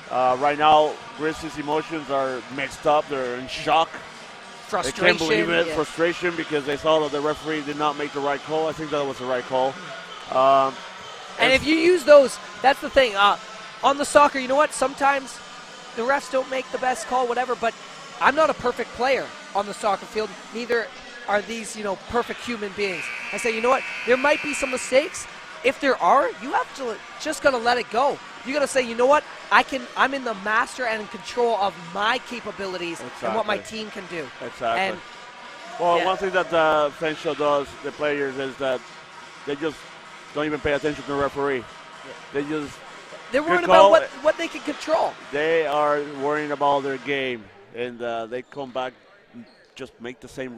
Right now, Grizzlies' emotions are mixed up. They're in shock. Frustration. They can't believe it. Yeah. Frustration because they saw that the referee did not make the right call. I think that was the right call. And if you use those, that's the thing. On the soccer, you know what? Sometimes the refs don't make the best call, whatever, but I'm not a perfect player on the soccer field. Neither are these, perfect human beings. I say, you know what? There might be some mistakes. If there are, you have to just got to let it go. You got to say, you know what? I'm in the master and in control of my capabilities and what my team can do. Exactly. And, one thing that Fanshawe does, the players, is that they just don't even pay attention to the referee. Yeah. They're worried about what they can control. They are worrying about their game, and they come back and just take the same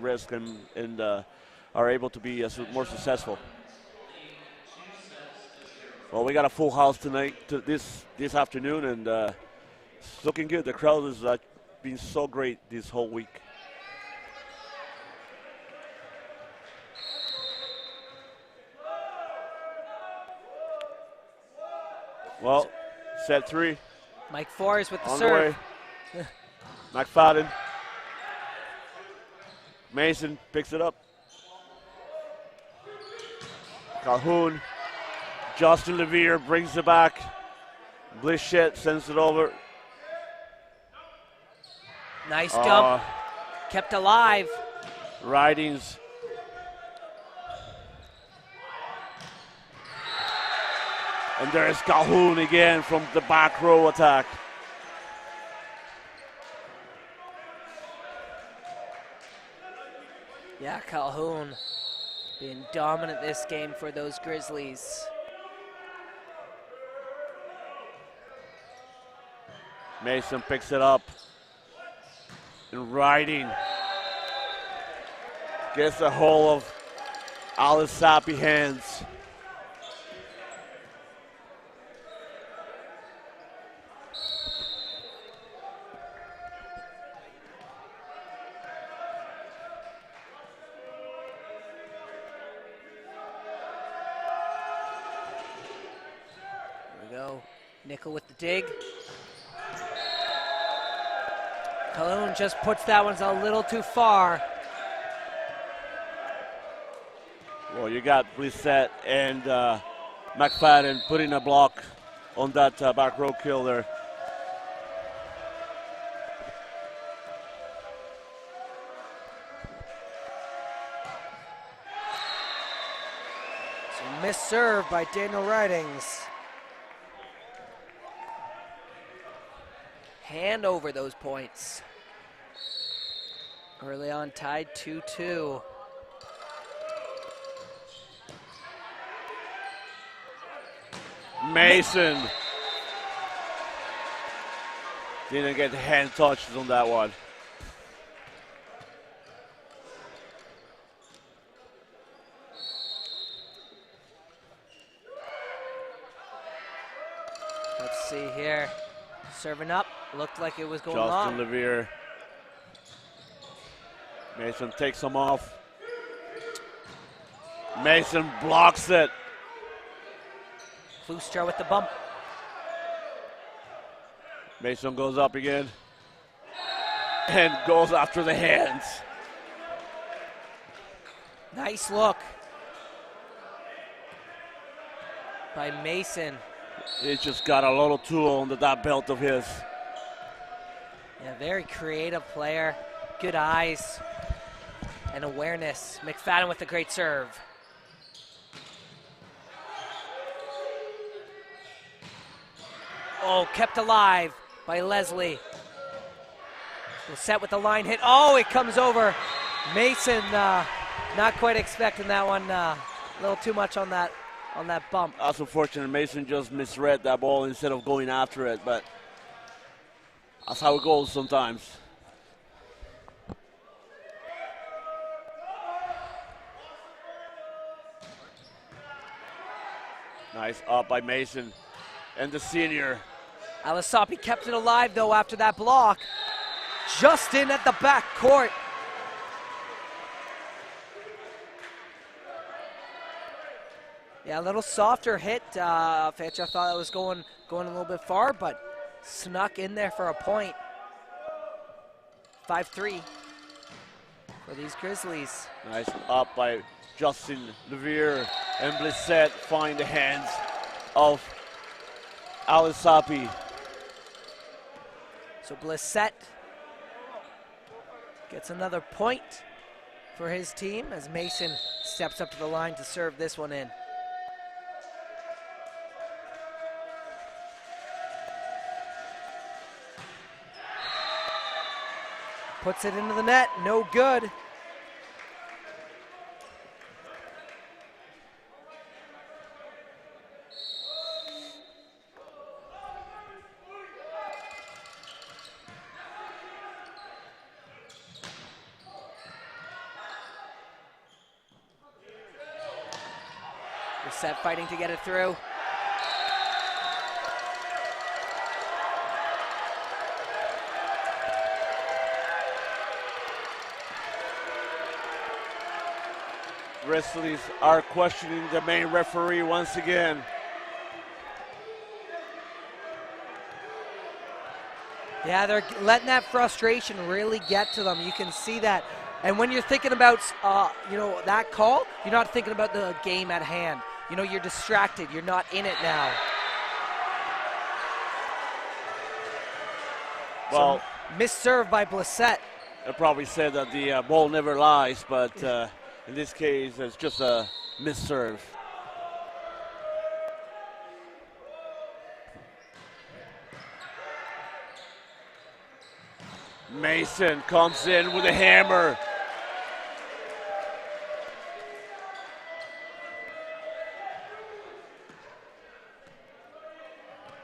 risk, and are able to be more successful. Well, we got a full house tonight, this afternoon, and it's looking good. The crowd has been so great this whole week. Well, set 3. Mike Forrest with the on serve. The way. McFadden. Mason picks it up. Calhoun. Justin Levere brings it back. Blichette sends it over. Nice dump. Kept alive. Ridings. And there's Calhoun again from the back row attack. Yeah, Calhoun being dominant this game for those Grizzlies. Mason picks it up. And Riding gets a hold of Alice Sappy hands. Nickel with the dig. Calhoun just puts that one a little too far. Well, you got Brissett and McFadden putting a block on that back row kill there. So missed serve by Daniel Ridings. Hand over those points. Early on, tied 2-2. Mason didn't get hand touches on that one. Let's see here. Serving up. Looked like it was going Justin long. Levere. Mason takes him off. Mason blocks it. Flustra with the bump. Mason goes up again and goes after the hands. Nice look by Mason. He just got a little tool under that belt of his. Yeah, very creative player. Good eyes and awareness. McFadden with a great serve. Oh, kept alive by Leslie. Set with the line hit. Oh, it comes over. Mason not quite expecting that one. A little too much on that bump. That's unfortunate. Mason just misread that ball instead of going after it, but that's how it goes sometimes. Nice up by Mason and the senior. Alisapi kept it alive, though, after that block. Justin at the back court. Yeah, a little softer hit. Fanshawe thought it was going a little bit far, but snuck in there for a point. 5-3 for these Grizzlies. Nice up by Justin Levere, and Blissett find the hands of Alisapi. So Blissett gets another point for his team as Mason steps up to the line to serve this one in. Puts it into the net, no good. Set fighting to get it through. Grizzlies are questioning the main referee once again. Yeah, they're letting that frustration really get to them. You can see that. And when you're thinking about, that call, you're not thinking about the game at hand. You know, you're distracted. You're not in it now. Well, so, missed serve by Blissett. I probably said that the ball never lies, but in this case, it's just a missed serve. Mason comes in with a hammer.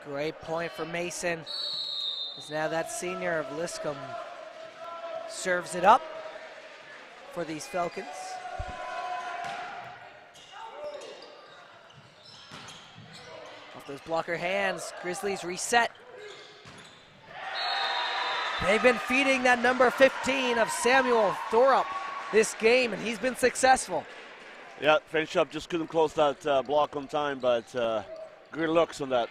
Great point for Mason. As now that senior of Liscombe serves it up for these Falcons. Off those blocker hands, Grizzlies reset. They've been feeding that number 15 of Samuel Thorup this game, and he's been successful. Yeah, Fanshawe just couldn't close that block on time, but good looks on that.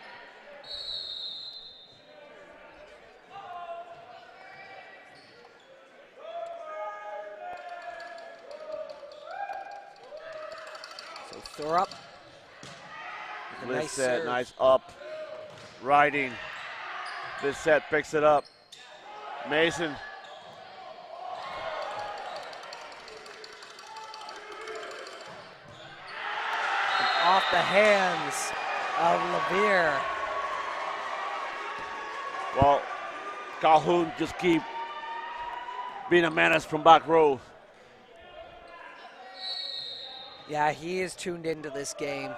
So Thorup. Nice up, riding. Blissett picks it up. Mason. Off the hands of Levere. Well, Calhoun just keep being a menace from back row. Yeah, he is tuned into this game.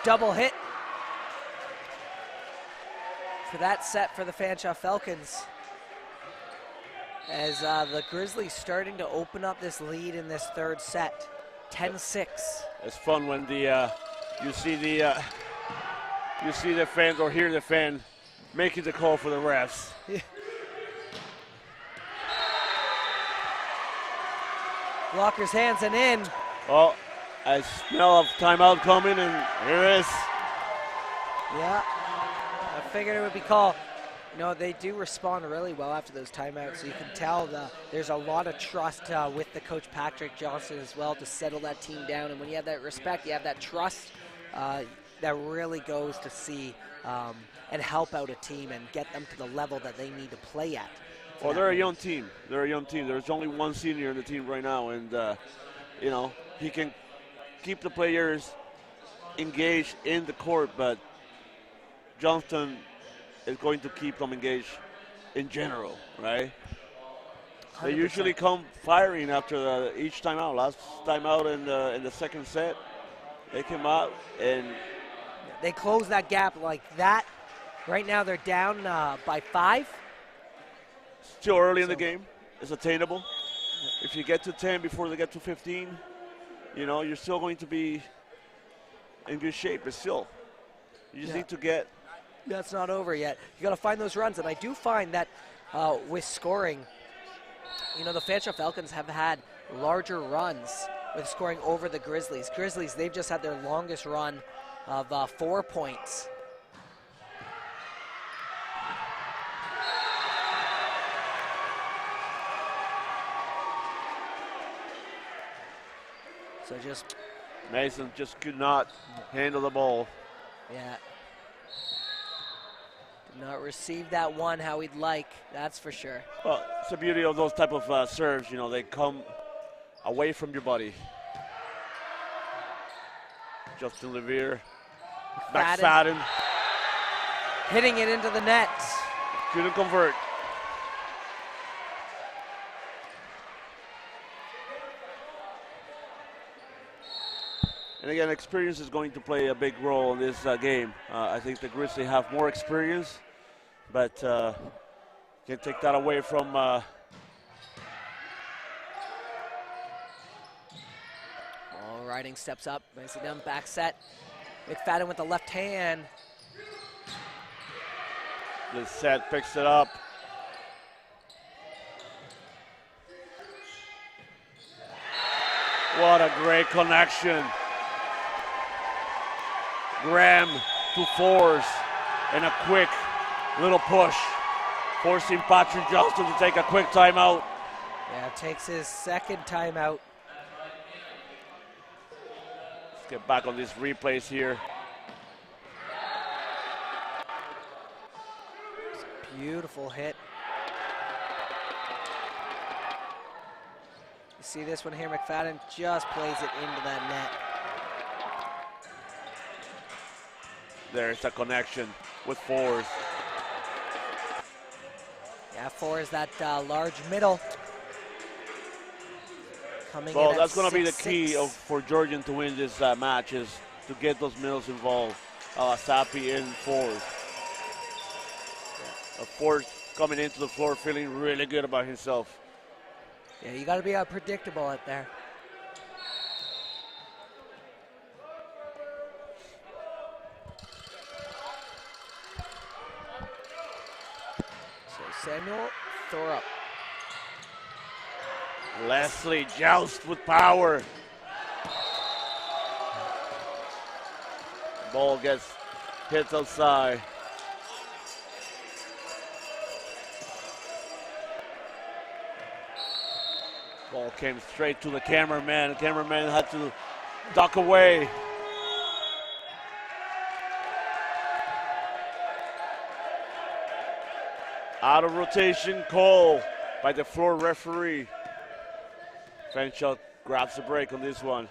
double hit for that set for the Fanshawe Falcons. As the Grizzlies starting to open up this lead in this third set, 10-6. It's fun when you see the fans or hear the fan making the call for the refs. Blockers hands and in. Oh, I smell of timeout coming, and here it is. Yeah, I figured it would be called. They do respond really well after those timeouts, so you can tell there's a lot of trust with the coach Patrick Johnson as well to settle that team down. And when you have that respect, you have that trust, that really goes to see and help out a team and get them to the level that they need to play at. Well, they're a young team. There's only one senior in the team right now, and he can keep the players engaged in the court, but Johnston is going to keep them engaged in general, right? 100%. They usually come firing after each timeout. Last timeout in the second set, they came out and they closed that gap like that. Right now they're down by 5. Still early in the game. It's attainable. If you get to 10 before they get to 15, you're still going to be in good shape. But still, you just need to get. That's not over yet. You got to find those runs, and I do find that with scoring, the Fanshawe Falcons have had larger runs with scoring over the Grizzlies. Grizzlies, they've just had their longest run of 4 points. So Mason just could not handle the ball. Yeah. Did not receive that one how he'd like, that's for sure. Well, it's the beauty of those type of serves, they come away from your body. Justin Levere, McFadden. Hitting it into the net. Couldn't convert. And again, experience is going to play a big role in this game. I think the Grizzlies have more experience, but can't take that away from All Riding steps up, nicely done, back set. McFadden with the left hand. The set picks it up. What a great connection. Graham to force and a quick little push, forcing Patrick Johnston to take a quick timeout. Yeah, takes his second timeout. Let's get back on these replays here. Beautiful hit. You see this one here, McFadden just plays it into that net. There's a connection with Forrest. Yeah, Forrest, that large middle. Well, that's going to be the key for Georgian to win this match, is to get those middles involved. Sapi and Forrest. Forrest coming into the floor feeling really good about himself. Yeah, you got to be predictable out there. So Samuel Thorup. Leslie joust with power. Ball gets hit outside. Ball came straight to the cameraman. The cameraman had to duck away. Out of rotation call by the floor referee. Fanshawe grabs the break on this one.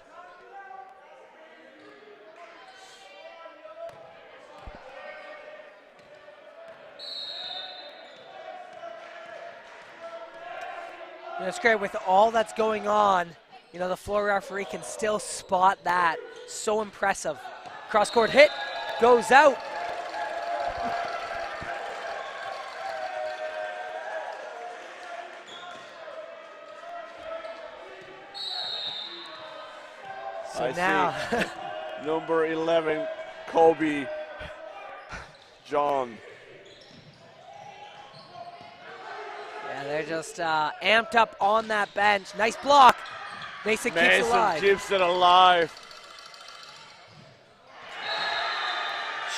That's great. With all that's going on, the floor referee can still spot that. So impressive. cross-court hit, goes out. So I now, see. Number 11, Kobe John. yeah, they're just amped up on that bench. Nice block. Mason keeps alive. Keeps it alive.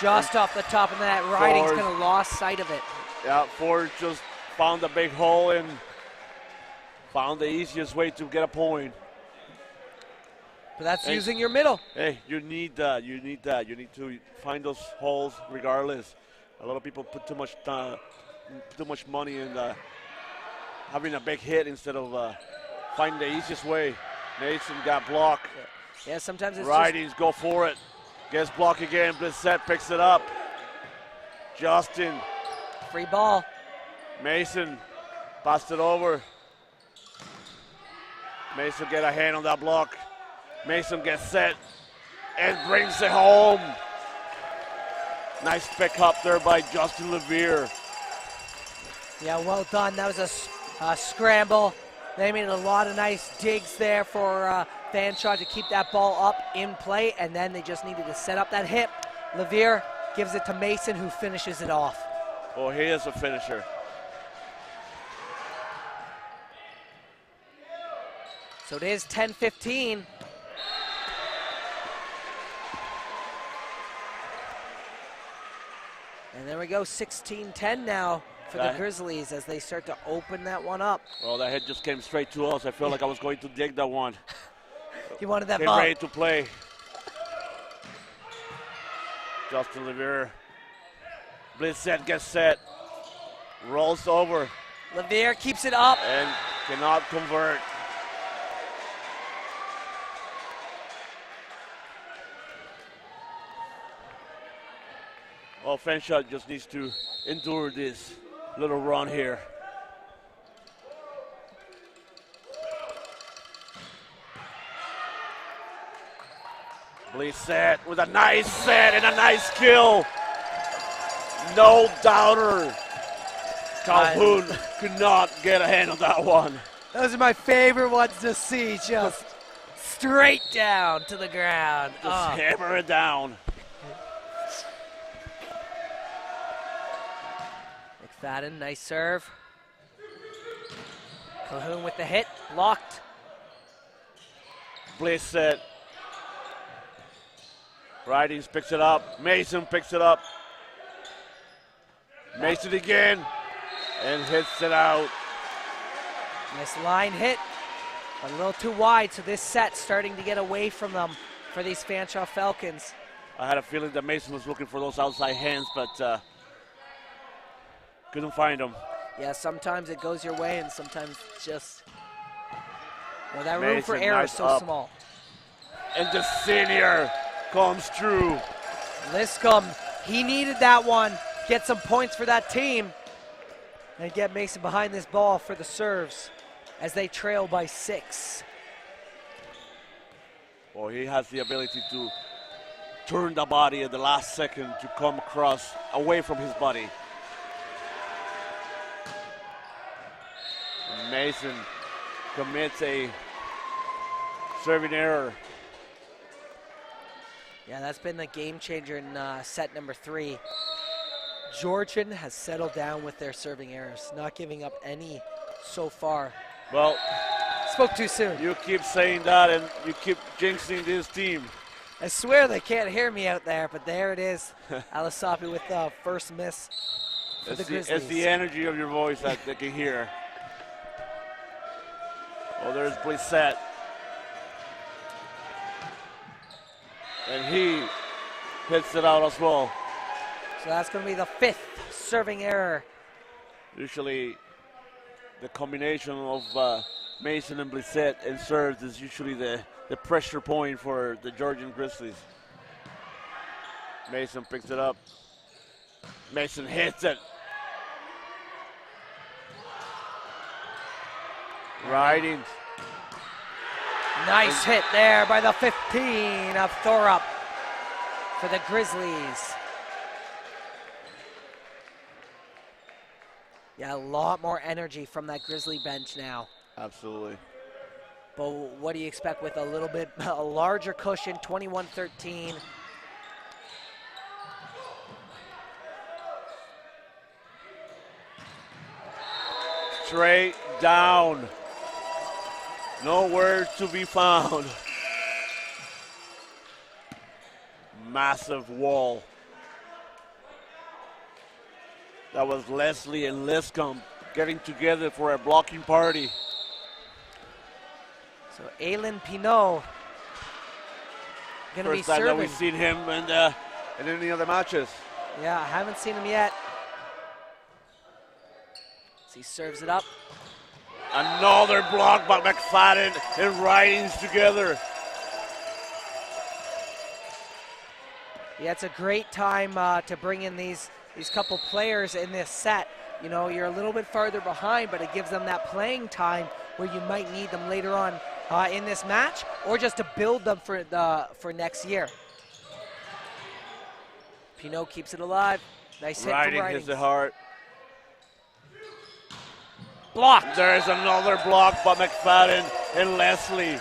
Just off the top of that, Riding's kind of lost sight of it. Yeah, Ford just found a big hole and found the easiest way to get a point. But that's using your middle. Hey, you need that. You need that. You need to find those holes regardless. A lot of people put too much money in having a big hit instead of finding the easiest way. Mason got blocked. Yeah, sometimes it's Ridings go for it. Gets blocked again. Blissett picks it up. Justin. Free ball. Mason passed it over. Mason get a hand on that block. Mason gets set and brings it home. Nice pick up there by Justin Levere. Yeah, well done. That was a scramble. They made a lot of nice digs there for Fanshawe to keep that ball up in play, and then they just needed to set up that hip. Levere gives it to Mason, who finishes it off. Oh, he is a finisher. So it is 10-15. And there we go, 16-10 now for the Grizzlies as they start to open that one up. Well, that hit just came straight to us. I felt like I was going to dig that one. You wanted that Get ball. ready to play. Justin Levere. Blissett gets set. Rolls over. Levere keeps it up. And cannot convert. Well, Fanshawe just needs to endure this little run here. Blissett with a nice set and a nice kill. No doubter. Calhoun could not get a hand on that one. Those are my favorite ones to see, just straight down to the ground. Just hammer it down. McFadden, nice serve. Calhoun with the hit, blocked. Blissett. Ridings picks it up. Mason picks it up. Mason again. And hits it out. Nice line hit, but a little too wide, so this set's starting to get away from them for these Fanshawe Falcons. I had a feeling that Mason was looking for those outside hands, but couldn't find them. Yeah, sometimes it goes your way, and sometimes it's just, well, that Mason, room for error is so up. small. And the senior comes through. Liscombe, he needed that one. Get some points for that team. And get Mason behind this ball for the serves as they trail by 6. Well, he has the ability to turn the body at the last second to come across away from his body. And Mason commits a serving error. Yeah, that's been the game changer in set number 3. Georgian has settled down with their serving errors, not giving up any so far. Well, spoke too soon. You keep saying that and you keep jinxing this team. I swear they can't hear me out there, but there it is. Alasapi with the first miss for the Grizzlies. It's the energy of your voice that they can hear. Oh, there's Blissett. And he hits it out as well. So that's going to be the 5th serving error. Usually the combination of Mason and Blissett and serves is usually the pressure point for the Georgian Grizzlies. Mason picks it up. Mason hits it. Ridings. Nice hit there by the 15 of Thorup. for the Grizzlies. Yeah, a lot more energy from that Grizzly bench now. Absolutely. But what do you expect with a larger cushion, 21-13. Straight down. Nowhere to be found. Massive wall. That was Leslie and Liscombe getting together for a blocking party. So Aylin Pinot gonna be First time serving. that we've seen him in any other matches. Yeah, I haven't seen him yet. As he serves it up. Another block by McFadden and Ridings together. Yeah, it's a great time to bring in these couple players in this set. You know, you're a little bit farther behind, but it gives them that playing time where you might need them later on in this match, or just to build them for next year. Pinot keeps it alive. Nice hit from Riding Ridings. hits the heart. Blocked. There's another block by McFadden and Leslie.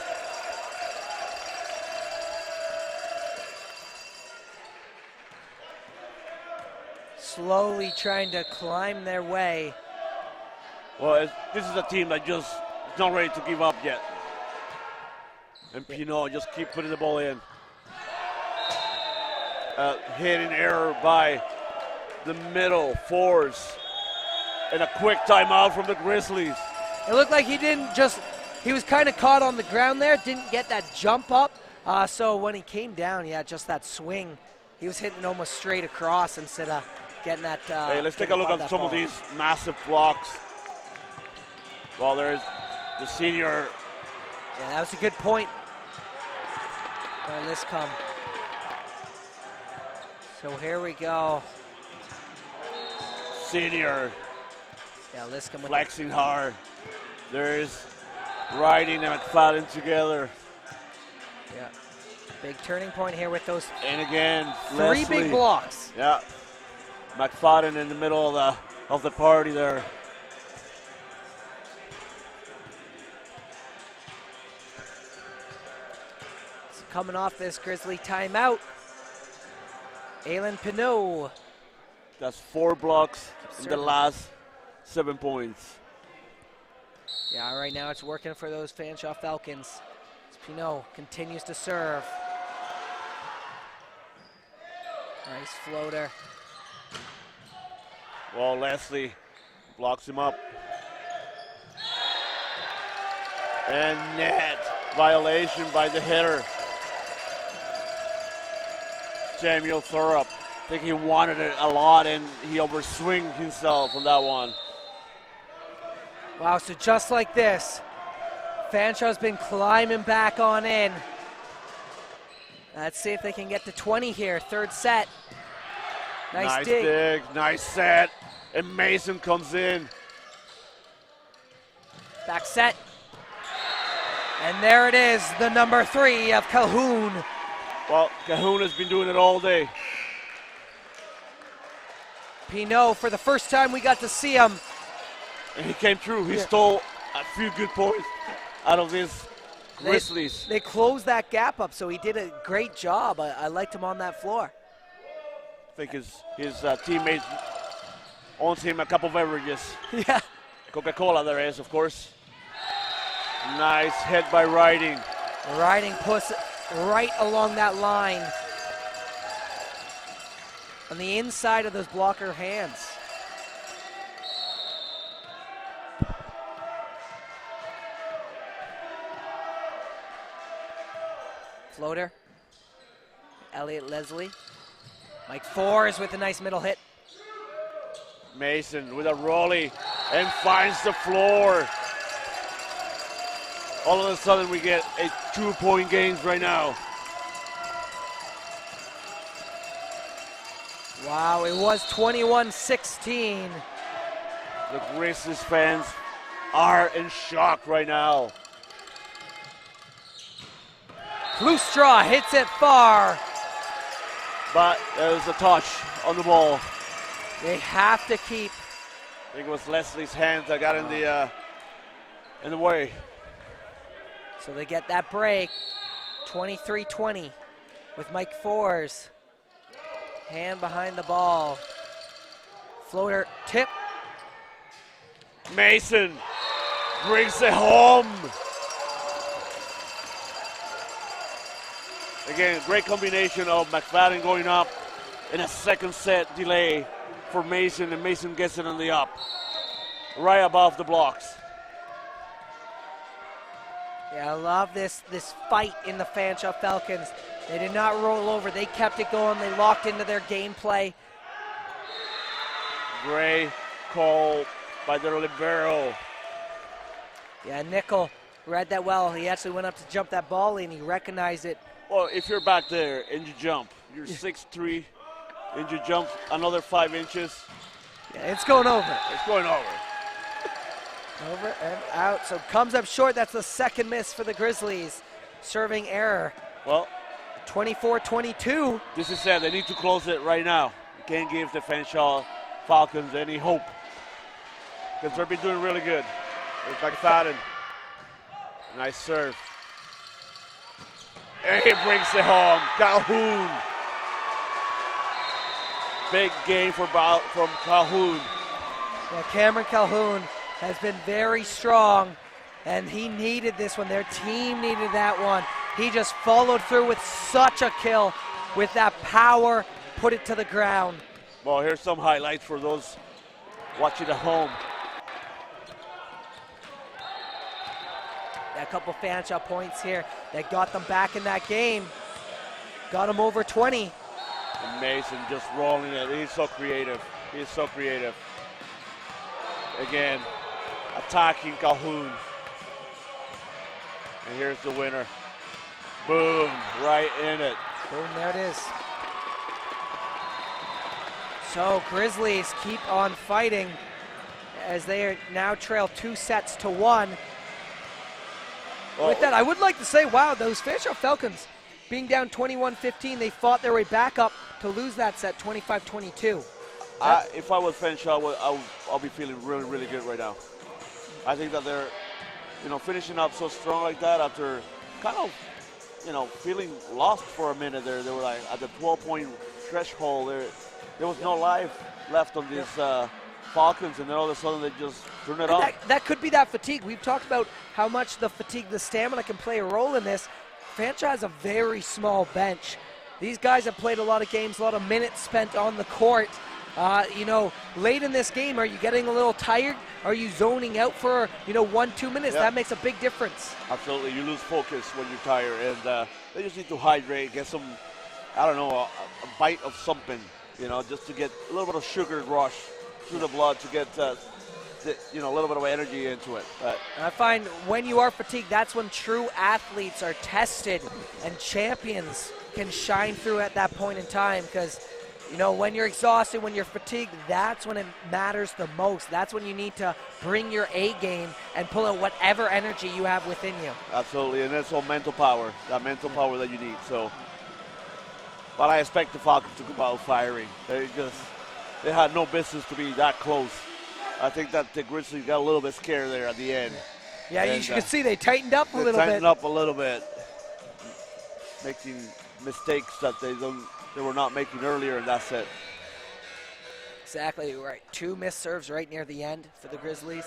Slowly trying to climb their way. Well, this is a team that just is not ready to give up yet. And Pinot just keep putting the ball in. Hitting error by the middle force. And a quick timeout from the Grizzlies. It looked like he was kind of caught on the ground there, didn't get that jump up. So when he came down, yeah, just that swing, he was hitting almost straight across instead of getting that. Hey, let's take a look at some of these massive blocks. Well, there's the senior. Yeah, that was a good point by Liscombe. So here we go. Senior. Yeah, Liscombe with Flexing hard. There's Riding and McFadden together. yeah, big turning point here with those And again, three Leslie. big blocks. Yeah. McFadden in the middle of the party there. So coming off this Grizzly timeout, Aylin Pinot. That's 4 blocks in the serving. last 7 points. Yeah, right now it's working for those Fanshawe Falcons. As Pinot continues to serve. Nice floater. Well, Leslie blocks him up. And net violation by the hitter. Samuel Thorup. I think he wanted it a lot and he overswinged himself on that one. Wow, so just like this, Fanshawe's been climbing back on in. Let's see if they can get to 20 here, third set. Nice dig. Nice set. And Mason comes in. Back set. And there it is, the number 3 of Calhoun. Well, Calhoun has been doing it all day. Pinot, for the first time we got to see him. And he came through. He stole a few good points out of these Grizzlies. They closed that gap up, so he did a great job. I liked him on that floor. I think his teammates owns him a couple of beverages. Yeah. Coca-Cola there is, of course. Nice hit by Riding. Riding puts right along that line. On the inside of those blocker hands. Floater. Elliot Leslie. Mike Fours with a nice middle hit. Mason with a rollie and finds the floor. All of a sudden we get a 2-point game right now. Wow, it was 21-16. The Grizzlies fans are in shock right now. Flustra hits it far. but there was a touch on the ball. They have to keep. I think it was Leslie's hands that got in the way. So they get that break. 23-20 with Mike Fours. Hand behind the ball. Floater tip. Mason brings it home. Again, great combination of McFadden going up and a second set delay for Mason, and Mason gets it on the up, right above the blocks. Yeah, I love this fight in the Fanshawe Falcons. They did not roll over. They kept it going. They locked into their gameplay. Gray call by their libero. Yeah, Nickel read that well. He actually went up to jump that ball in. He recognized it. Well, if you're back there and you jump, you're 6'3", and you jump another 5 inches. Yeah, it's going over. It's going over. Over and out. So comes up short. That's the second miss for the Grizzlies. Serving error. Well, 24-22. this is it. They need to close it right now. You can't give the Fanshawe Falcons any hope, because they've been doing really good. There's McFadden. Nice serve. And he brings it home. Calhoun. Big game from Calhoun. Yeah, Cameron Calhoun has been very strong, and he needed this one. Their team needed that one. He just followed through with such a kill with that power, put it to the ground. Well, here's some highlights for those watching at home. A couple Fanshawe points here that got them back in that game. Got them over 20. And Mason just rolling it. He's so creative. He's so creative. Again, attacking Calhoun. And here's the winner. Boom, right in it. Boom, there it is. So Grizzlies keep on fighting as they are now trail 2-1. Well, with that, I would like to say, wow, those Fanshawe Falcons being down 21-15, they fought their way back up to lose that set 25-22. if I was Fanshawe, I'll be feeling really, really good right now. I think that they're, finishing up so strong like that after kind of, feeling lost for a minute there. They were like at the 12-point threshold. There was no life left on these Falcons, and then all of a sudden they just turn it off. That could be that fatigue. We've talked about how much the fatigue, the stamina can play a role in this. Fanshawe has a very small bench. These guys have played a lot of games, a lot of minutes spent on the court. Late in this game, are you getting a little tired? Are you zoning out for, 1-2 minutes? Yeah. That makes a big difference. Absolutely. You lose focus when you're tired, and they just need to hydrate, get some, a bite of something, just to get a little bit of sugar rush through the blood to get, a little bit of energy into it. But I find when you are fatigued, that's when true athletes are tested, and champions can shine through at that point in time, because when you're exhausted, when you're fatigued, that's when it matters the most. That's when you need to bring your A game and pull out whatever energy you have within you. absolutely, and that's all mental power, that mental power that you need. So, but I expect the Falcons to come out firing. They had no business to be that close. I think that the Grizzlies got a little bit scared there at the end. Yeah, you can see they tightened up a little bit. Tightened up a little bit, making mistakes that they were not making earlier in that set. Exactly right. 2 missed serves right near the end for the Grizzlies.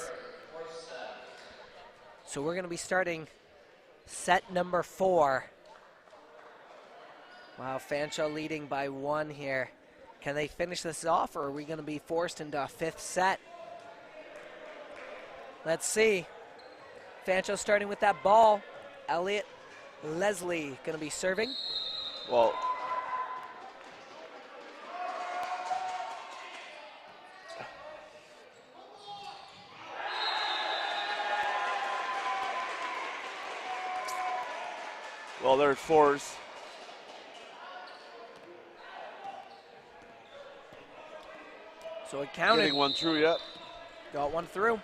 So we're going to be starting set number 4. Wow, Fanshawe leading by 1 here. Can they finish this off, or are we going to be forced into a 5th set? Let's see. Fanshawe starting with that ball. Elliot Leslie going to be serving. Well, there's fours. So it counted. Getting one through, yet. Got one through.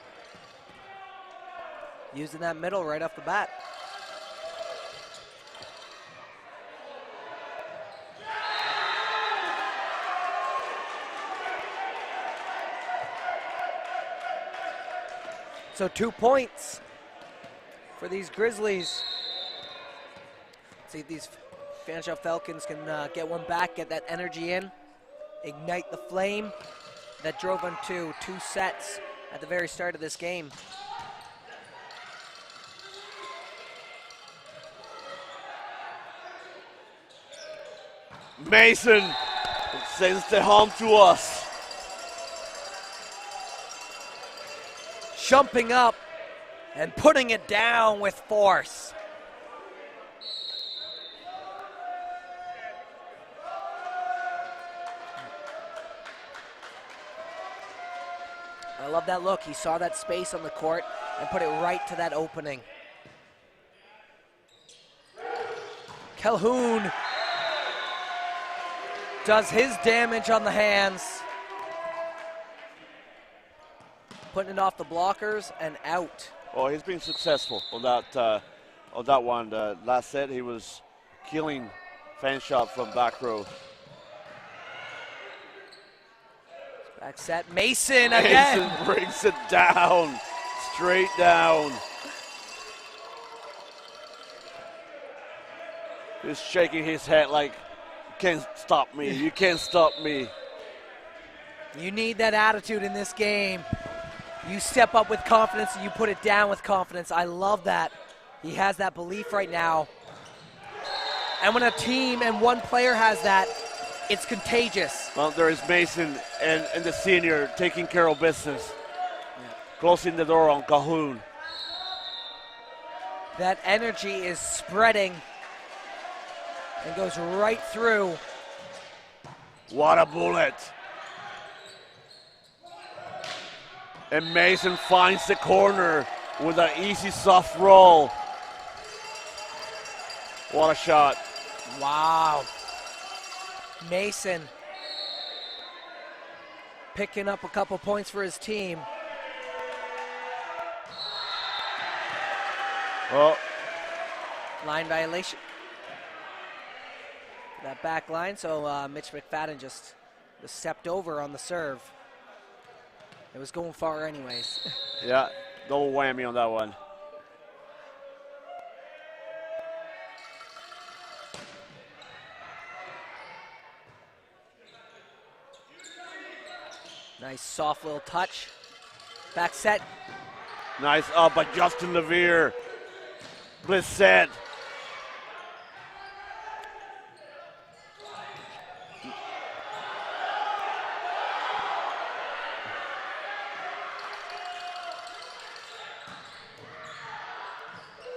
Using that middle right off the bat. So 2 points for these Grizzlies. See if these Fanshawe Falcons can get one back, get that energy in, ignite the flame that drove them to 2 sets at the very start of this game. Mason sends the home to us. Jumping up and putting it down with force. I love that look. He saw that space on the court and put it right to that opening. Calhoun does his damage on the hands. Putting it off the blockers and out. Oh, he's been successful on that one. Last set, he was killing Fanshawe from back row. Back set, Mason again. Mason brings it down, straight down. He's shaking his head like, you can't stop me, you can't stop me. You need that attitude in this game. You step up with confidence and you put it down with confidence. I love that. He has that belief right now. And when a team and one player has that, it's contagious. Well, there is Mason and the senior taking care of business. Yeah. Closing the door on Calhoun. That energy is spreading and goes right through. What a bullet. And Mason finds the corner with an easy soft roll. What a shot. Wow. Mason picking up a couple points for his team. Oh. Line violation. That back line, so Mitch McFadden just stepped over on the serve. It was going far anyways. Yeah, double whammy on that one. Nice soft little touch. Back set. Nice up by Justin Levere. Bliss set.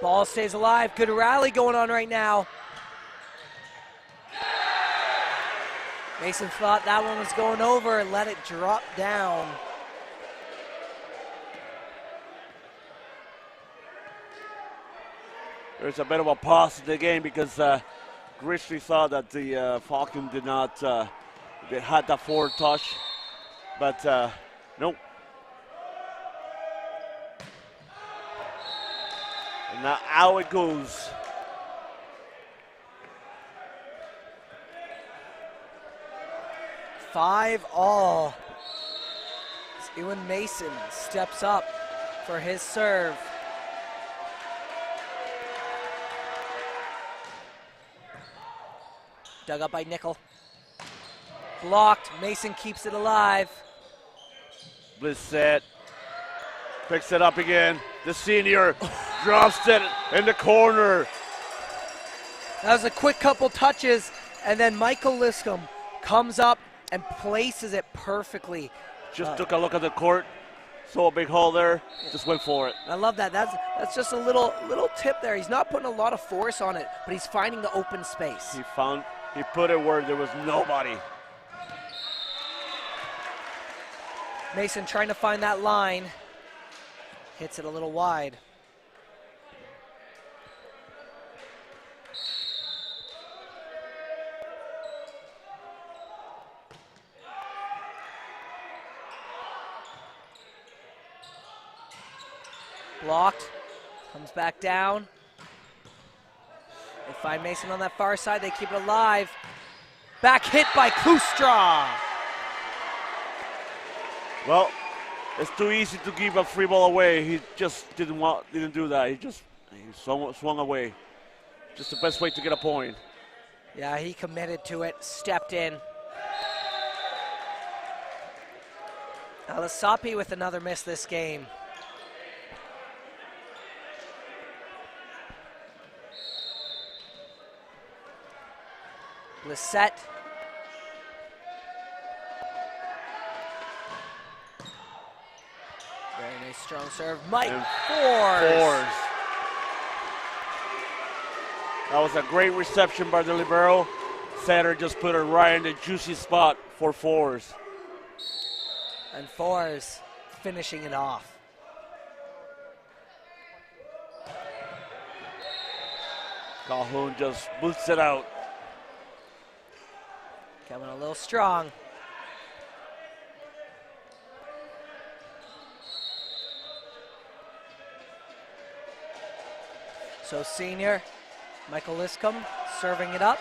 Ball stays alive. Good rally going on right now. Mason thought that one was going over and let it drop down. There's a bit of a pause in the game because Grizzlies thought that the Falcons did not, they had that forward touch, but nope. And now out it goes. Five all. Ewan Mason steps up for his serve. Dug up by Nickel. Blocked. Mason keeps it alive. Bliss set. Picks it up again. The senior drops it in the corner. That was a quick couple touches, and then Michael Liscombe comes up and places it perfectly. Just took a look at the court, saw a big hole there, just went for it. I love that. That's just a little tip there. He's not putting a lot of force on it, but he's finding the open space. He put it where there was nobody. Mason trying to find that line. Hits it a little wide. Blocked, comes back down. They find Mason on that far side, they keep it alive. Back hit by Kustra. Well, It's too easy to give a free ball away. He just didn't do that. He swung away. Just the best way to get a point. Yeah, he committed to it, stepped in. Alasapi with another miss this game. Lissette. Very nice strong serve. Mike Fours. That was a great reception by the libero. Setter just put it right in the juicy spot for Fours. And Fours finishing it off. Calhoun just boots it out. Coming a little strong. So senior Michael Liscombe serving it up.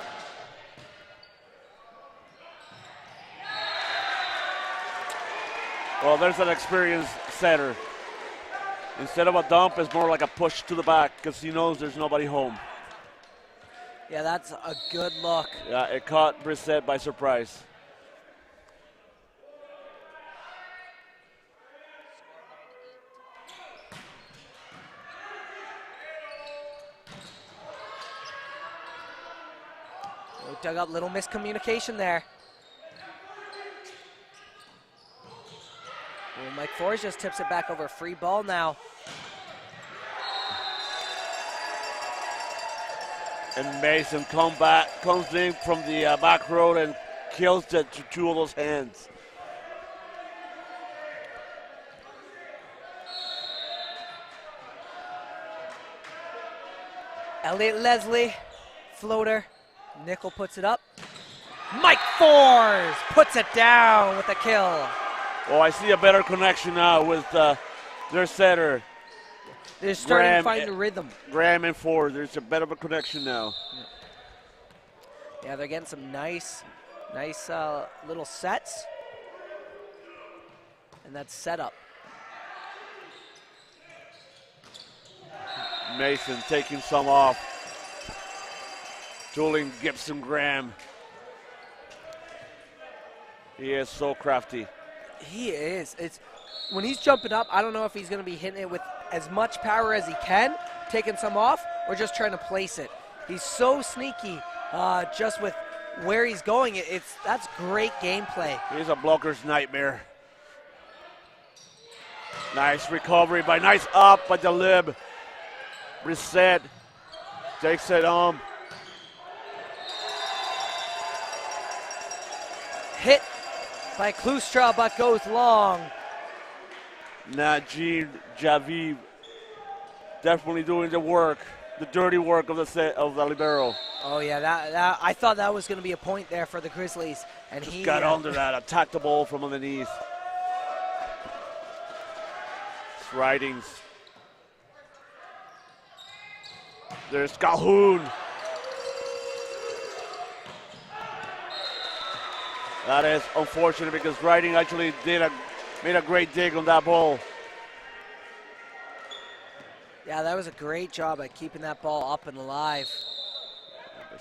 Well, there's an experienced setter. Instead of a dump, it's more like a push to the back because he knows there's nobody home. Yeah, that's a good look. Yeah, it caught Brissett by surprise. We dug up, little miscommunication there. Well, Mike Fours just tips it back over. Free ball now. And Mason comes in from the back road and kills the two of those hands. Elliot Leslie, floater. Nickel puts it up. Mike Fours puts it down with a kill. Oh, I see a better connection now with their setter. They're starting to find the rhythm. Graham and Ford, there's a better of a connection now. Yeah, they're getting some nice little sets. And that's set up. Mason taking some off. Julian Gibson Graham. He is so crafty. He is. It's when he's jumping up, I don't know if he's going to be hitting it with as much power as he can, taking some off, or just trying to place it. He's so sneaky just with where he's going. That's great gameplay. He's a bloker's nightmare. Nice recovery nice up by the lib. Brissett takes it home. Hit by Klustra, but goes long. Najee Javiv definitely doing the work, the dirty work of the libero. Oh yeah, that I thought that was going to be a point there for the Grizzlies, and Just he got under that, attacked the ball from underneath. Ridings. There's Calhoun. That is unfortunate because Riding actually made a great dig on that ball. Yeah, that was a great job at keeping that ball up and alive.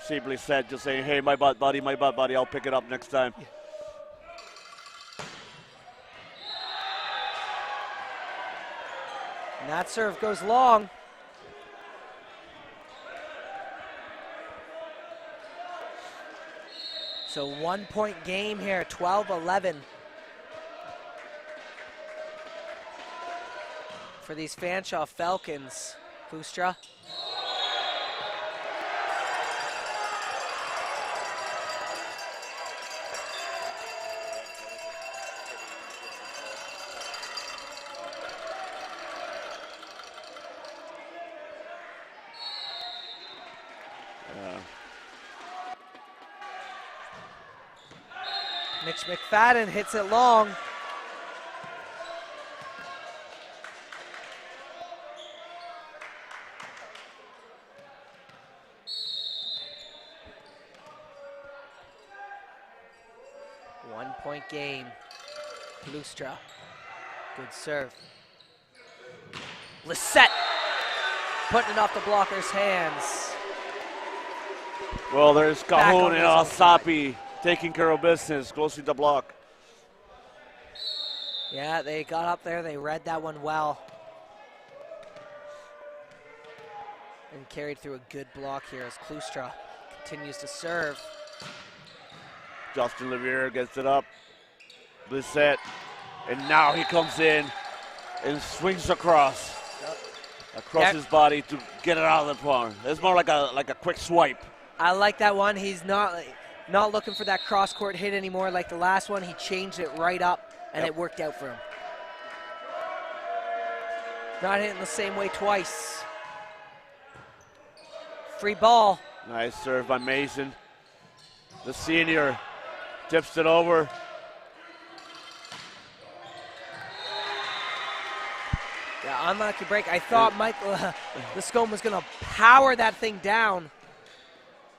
Simply said, just saying, hey, my butt buddy, I'll pick it up next time. Yeah. And that serve goes long. So 1 point game here, 12-11. For these Fanshawe Falcons. Fustra. Mitch McFadden hits it long. One point game. Lustra. Good serve. Lissette putting it off the blocker's hands. Well, there's Back on Cajon and his own side. Alsapi taking care of business, closing the block. Yeah, they got up there. They read that one well. And carried through a good block here as Klustra continues to serve. Justin Levere gets it up. Blissett. And now he comes in and swings across his body to get it out of the palm. It's more like a quick swipe. I like that one. He's not looking for that cross-court hit anymore like the last one. He changed it right up, and it worked out for him. Not hitting the same way twice. Free ball. Nice serve by Mason. The senior tips it over. Yeah, unlucky break. I thought Michael Liscombe was going to power that thing down,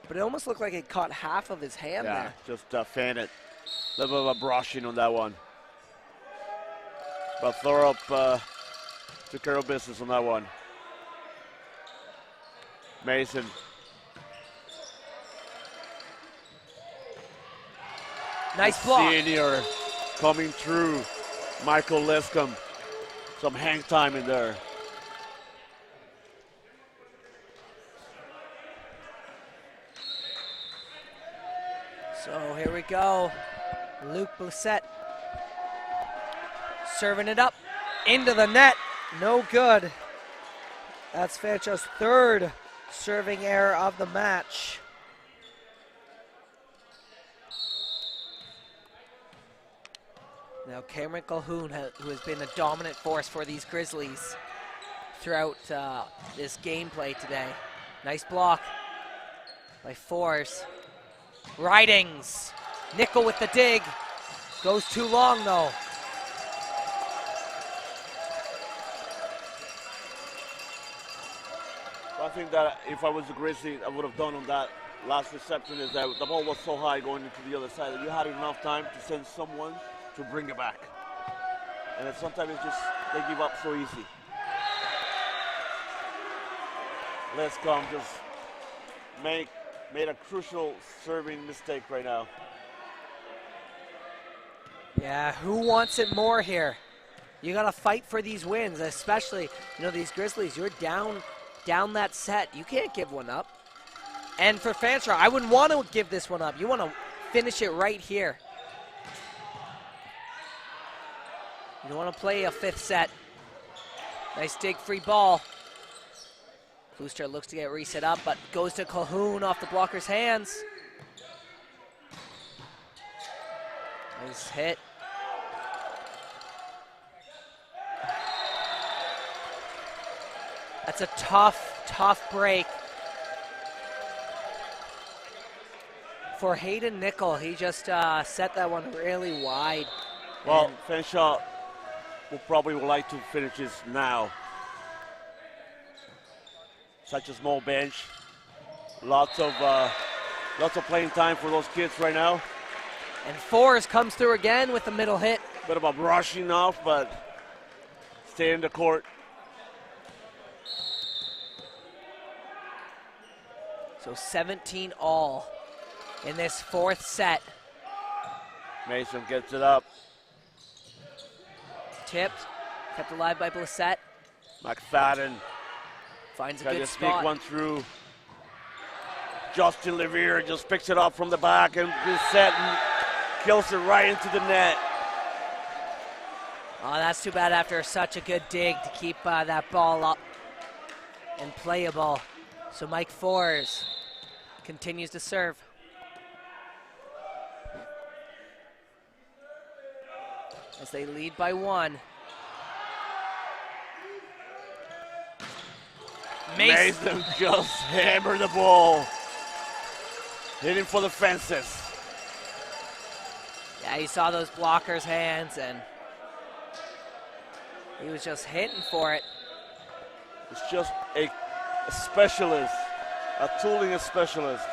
but it almost looked like it caught half of his hand there. Just fanned it. A little bit of a brushing on that one. But Thorup took care of business on that one. Mason. Nice block. Senior coming through. Michael Liscombe. Some hang time in there. So here we go. Luke Blissett serving it up into the net. No good. That's Fanshawe's third serving error of the match. Now Cameron Calhoun, who has been a dominant force for these Grizzlies throughout this gameplay today. Nice block by Fours. Ridings. Nickel with the dig. Goes too long though. One thing that if I was a Grizzly, I would have done on that last reception is that the ball was so high going into the other side that you had enough time to send someone to bring it back. And then sometimes it's just, they give up so easy. Lescom just made a crucial serving mistake right now. Yeah, who wants it more here? You gotta fight for these wins, especially, these Grizzlies, you're down that set. You can't give one up. And for Fanshawe, I wouldn't want to give this one up. You want to finish it right here. You don't want to play a fifth set. Nice dig, free ball. Klustra looks to get reset up, but goes to Calhoun off the blocker's hands. Nice hit. That's a tough break for Hayden Nickel. He just set that one really wide. Well, Fanshawe would like to finish this now. Such a small bench. Lots of playing time for those kids right now. And Fours comes through again with the middle hit. Bit of a brushing off, but stay in the court. So 17 all in this fourth set. Mason gets it up. Tipped, kept alive by Blissett. McFadden Finds a tries good to spot. sneak one through. Justin Levere just picks it up from the back and Blissett kills it right into the net. Oh, that's too bad after such a good dig to keep that ball up and playable. So Mike Fours continues to serve. As they lead by one. Mason just hammered the ball. Hitting for the fences. Yeah, he saw those blockers' hands and he was just hitting for it. It's just a specialist, a tooling specialist.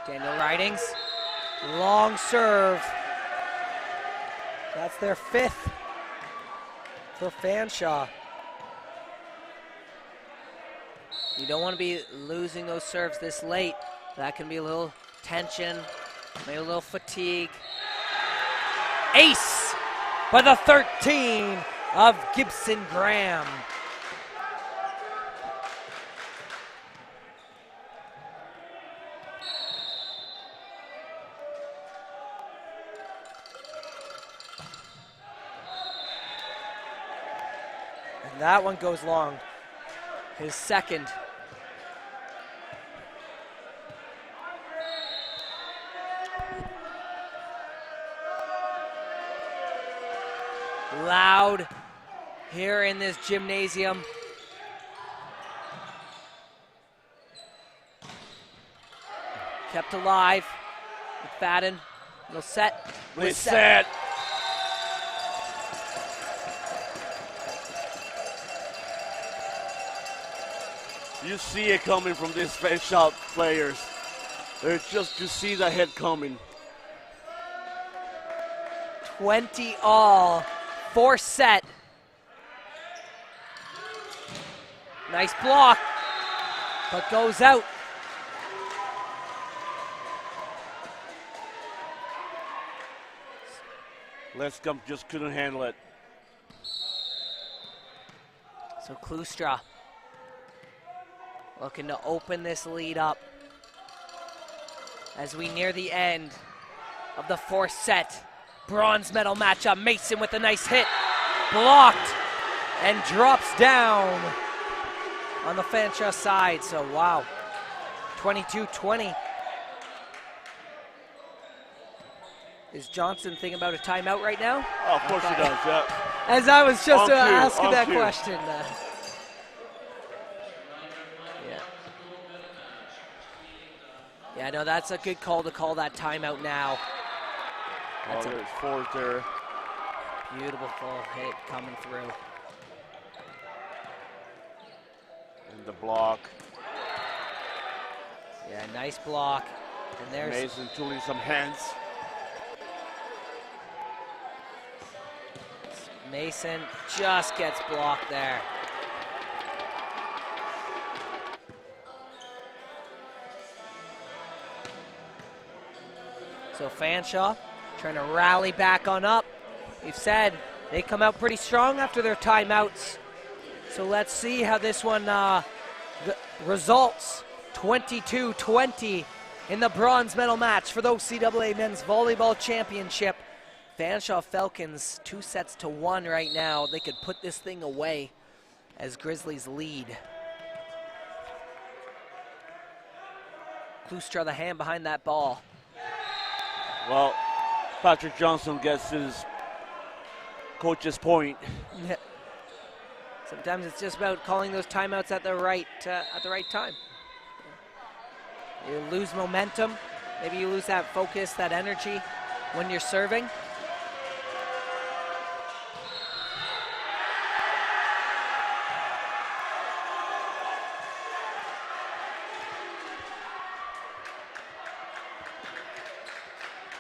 Daniel Ridings Long serve. That's their 5th for Fanshawe. You don't want to be losing those serves this late. That can be a little tension, maybe a little fatigue. Ace by the 13 of Gibson Graham. And that one goes long. His 2nd. Loud here in this gymnasium. Kept alive. McFadden. No set. Reset. You see it coming from these Fanshawe players. They're just to see the head coming. 20 all. 4th set. Nice block, but goes out. Lescombe just couldn't handle it. So Klustra looking to open this lead up as we near the end of the 4th set. Bronze medal matchup. Mason with a nice hit. Blocked and drops down on the Fanshawe side. So, wow. 22-20. Is Johnson thinking about a timeout right now? Oh, of course he does, yeah. As I was just asking that cue. question. Yeah, no, that's a good call to call that timeout now. That's there's 4th there. Beautiful hit coming through. And the block. Yeah, nice block. And there's Mason tooling some hands. Mason just gets blocked there. So Fanshawe trying to rally back on up. We've said they come out pretty strong after their timeouts. So let's see how this one results. 22-20 in the bronze medal match for the OCAA Men's Volleyball Championship. Fanshawe Falcons 2-1 right now. They could put this thing away as Grizzlies lead. Klustra the hand behind that ball. Well, Patrick Johnson gets his coach's point. Yeah. Sometimes it's just about calling those timeouts at the right time. You lose momentum, maybe you lose that focus, that energy when you're serving.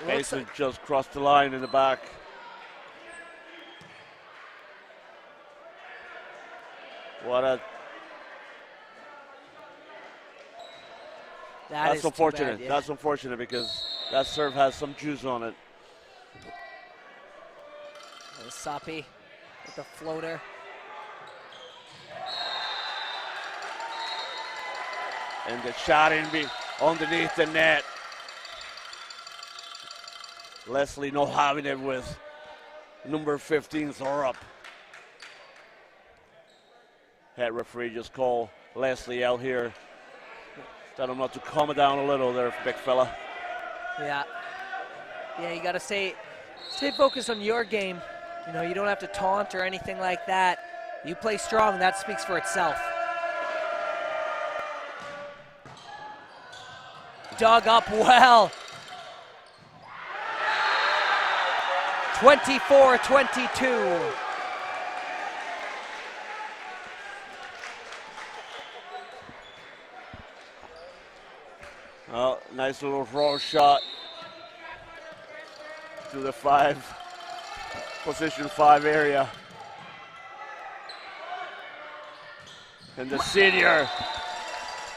Mason just crossed the line in the back. That's unfortunate. Bad, yeah. That's unfortunate because that serve has some juice on it. Sapi with the floater. And the shot underneath the net. Leslie not having it with number 15s or up. Head referee just called Leslie out here. Tell him not to calm it down a little there, big fella. Yeah. Yeah, you got to stay focused on your game. You know, you don't have to taunt or anything like that. You play strong, that speaks for itself. Dug up well. 24-22. Oh, nice little raw shot. into the position 5 area. And the senior.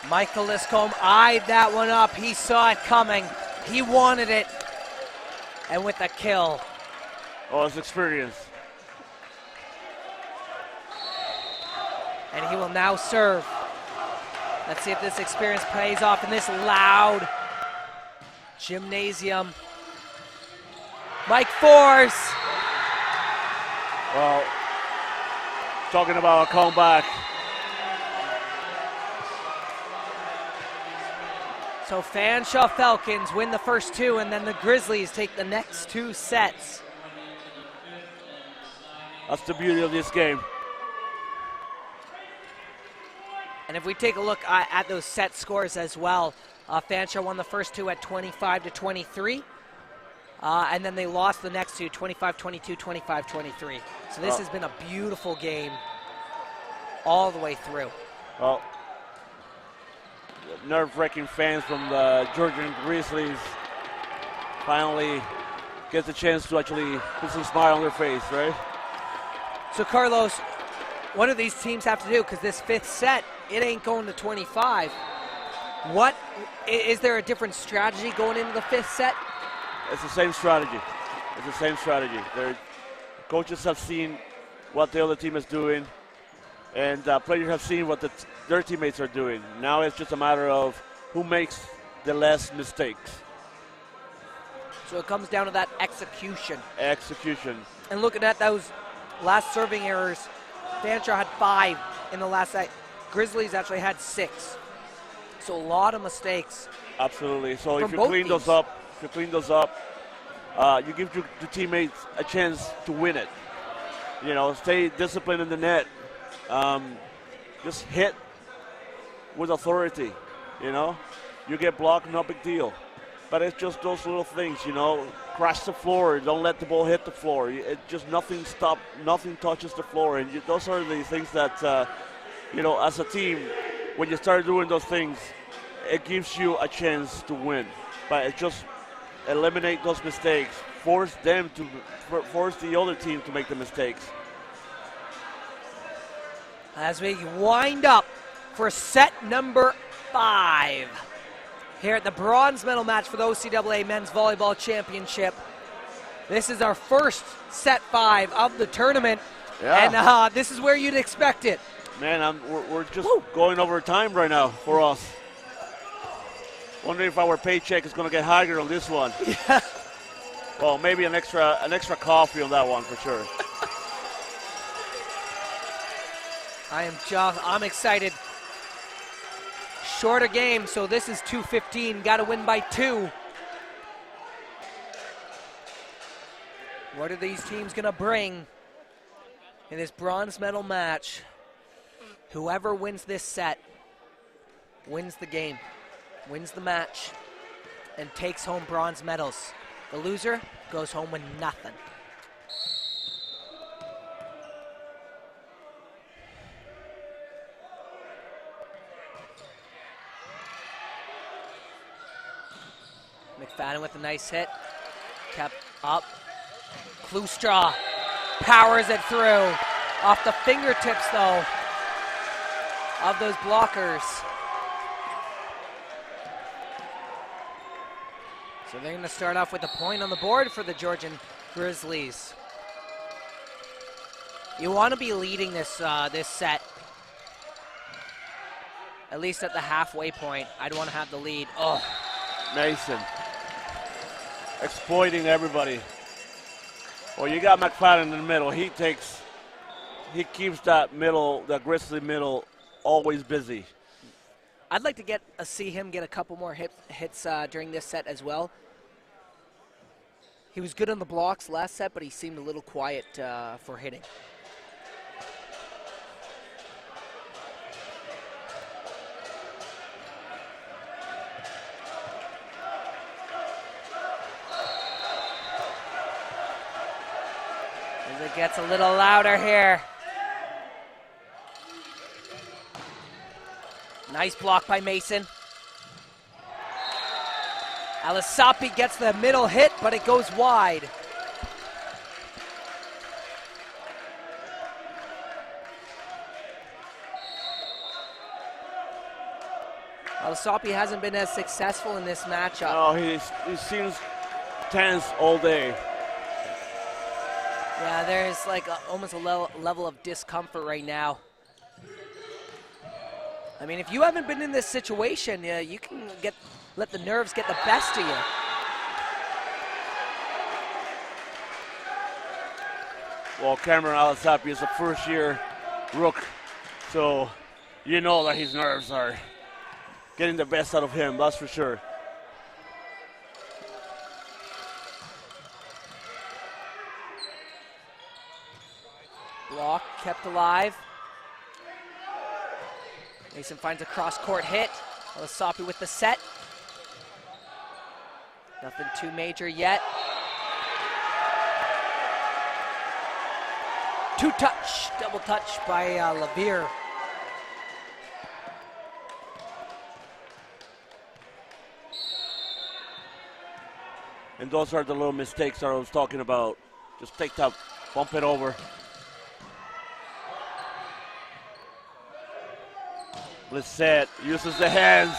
Michael Liscombe eyed that one up. He saw it coming. He wanted it. And with the kill. Oh, his experience. And he will now serve. Let's see if this experience pays off in this loud gymnasium. Mike Force. Well, talking about a comeback. So Fanshawe Falcons win the first 2, and then the Grizzlies take the next 2 sets. That's the beauty of this game. And if we take a look at those set scores as well, Fanshawe won the first 2 at 25-23, and then they lost the next 2, 25-22, 25-23. So this has been a beautiful game all the way through. Well, nerve-wracking fans from the Georgian Grizzlies finally get the chance to actually put some smile on their face, right? So Carlos, what do these teams have to do? Because this 5th set, it ain't going to 25. What is there a different strategy going into the 5th set? It's the same strategy. It's the same strategy. Their coaches have seen what the other team is doing, and players have seen what their teammates are doing. Now it's just a matter of who makes the less mistakes. So it comes down to that execution. Execution. And looking at those last serving errors, Fanshawe had 5 in the last set. Grizzlies actually had 6. So a lot of mistakes. Absolutely. So if you clean those up, you give your teammates a chance to win it. You know, stay disciplined in the net. Just hit with authority. You know, you get blocked, no big deal. But it's just those little things, you know. Crash the floor. Don't let the ball hit the floor. It just nothing touches the floor. And those are the things that, you know, as a team, when you start doing those things, it gives you a chance to win. But it just eliminate those mistakes, force the other team to make the mistakes. As we wind up for set number 5 here at the bronze medal match for the OCAA Men's Volleyball Championship. This is our first set 5 of the tournament, and this is where you'd expect it. Man, we're just going over time right now for us. Wondering if our paycheck is going to get higher on this one. Yeah. Well, maybe an extra coffee on that one for sure. I'm excited. Shorter game, so this is 2:15. Got to win by 2. What are these teams going to bring in this bronze medal match? Whoever wins this set wins the game, wins the match, and takes home bronze medals. The loser goes home with nothing. McFadden with a nice hit. Kept up. Klustra powers it through. Off the fingertips, though, of those blockers. So they're going to start off with a point on the board for the Georgian Grizzlies. You want to be leading this this set. At least at the halfway point, I'd want to have the lead. Oh, Mason exploiting everybody. Well, you got McFadden in the middle. He keeps that Grizzly middle always busy. I'd like to see him get a couple more hits during this set as well. He was good on the blocks last set, but he seemed a little quiet for hitting. As it gets a little louder here. Nice block by Mason. Alisapi gets the middle hit, but it goes wide. Alasapi hasn't been as successful in this matchup. No, he seems tense all day. Yeah, there's like almost a level of discomfort right now. I mean, if you haven't been in this situation, you can let the nerves get the best of you. Well, Cameron Alasapi is a first-year rook, so you know that his nerves are getting the best out of him, that's for sure. Block kept alive. Mason finds a cross-court hit. Alasapi with the set. Nothing too major yet. Two-touch, double touch by Lavere. And those are the little mistakes that I was talking about. Just take that, bump it over. Blissett uses the hands.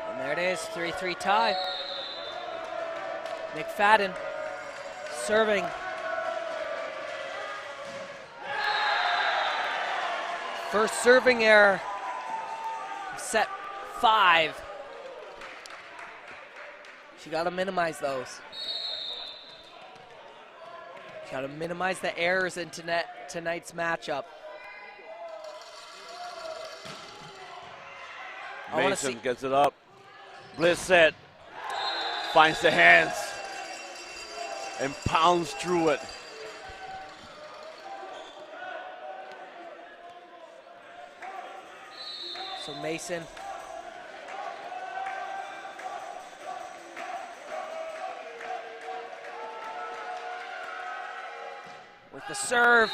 And there it is, 3-3 tie. McFadden serving. First serving error, set 5. She got to minimize those. She got to minimize the errors in tonight's matchup. Mason gets it up. Blissett finds the hands and pounds through it. So Mason with the serve,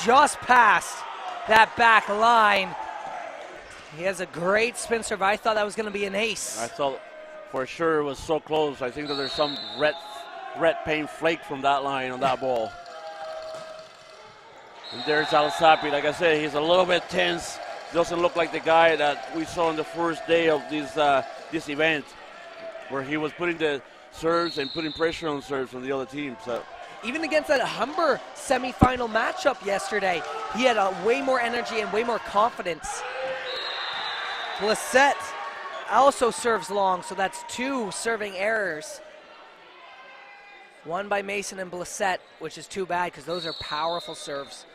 just past that back line. He has a great spin serve. I thought that was going to be an ace. I thought for sure it was so close. I think that there's some red paint flake from that line on that ball. And there's Alasapi. Like I said, he's a little bit tense. Doesn't look like the guy that we saw on the first day of this event, where he was putting the serves and putting pressure on serves from the other team. So even against that Humber semifinal matchup yesterday, he had way more energy and way more confidence. Blissett also serves long, so that's 2 serving errors. 1 by Mason and Blissett, which is too bad because those are powerful servers.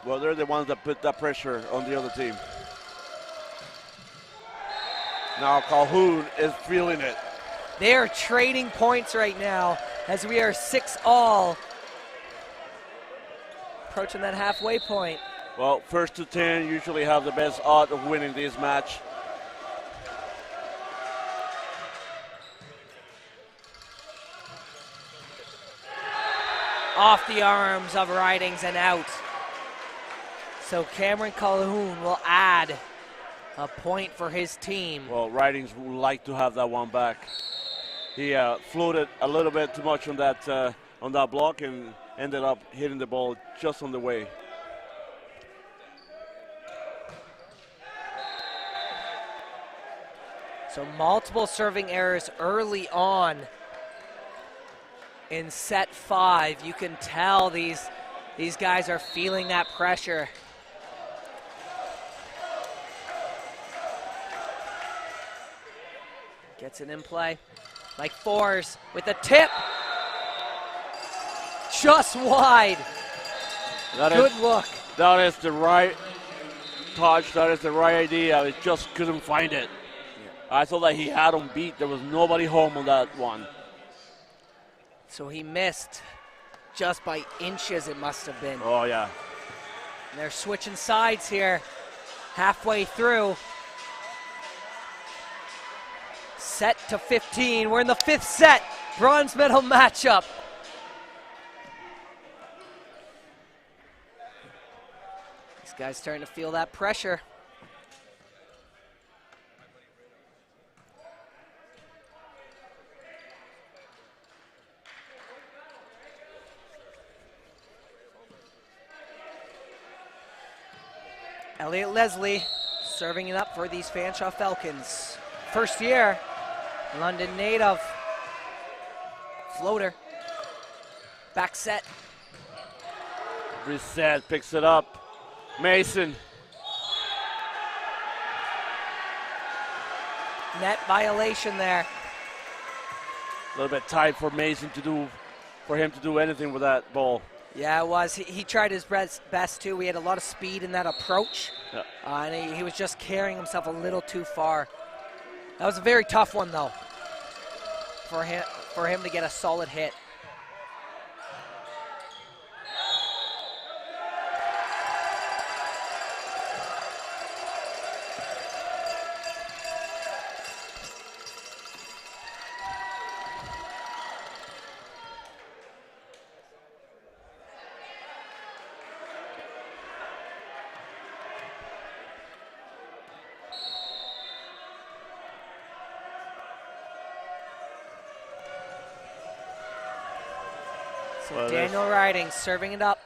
Well, they're the ones that put that pressure on the other team. Now Calhoun is feeling it. They are trading points right now as we are 6-all. Approaching that halfway point. Well, first to 10 usually have the best odds of winning this match. Off the arms of Ridings and out. So Cameron Calhoun will add a point for his team. Well, Ridings would like to have that one back. He floated a little bit too much on that block and ended up hitting the ball just on the way. So multiple serving errors early on in set 5. You can tell these guys are feeling that pressure. Gets it in play. Like Fours with a tip. Just wide. Good look. That is the right touch. That is the right idea. I just couldn't find it. I thought that he had him beat. There was nobody home on that one. So he missed just by inches, it must have been. Oh, yeah. And they're switching sides here halfway through. Set to 15. We're in the 5th set. Bronze medal matchup. These guys starting to feel that pressure. Elliot Leslie serving it up for these Fanshawe Falcons. First year, London native. Floater. Back set. Reset, picks it up. Mason. Net violation there. A little bit tight for Mason for him to do anything with that ball. Yeah, it was. He tried his best too. We had a lot of speed in that approach. Yeah. And he was just carrying himself a little too far. That was a very tough one though. For him to get a solid hit. So Daniel Ridings serving it up.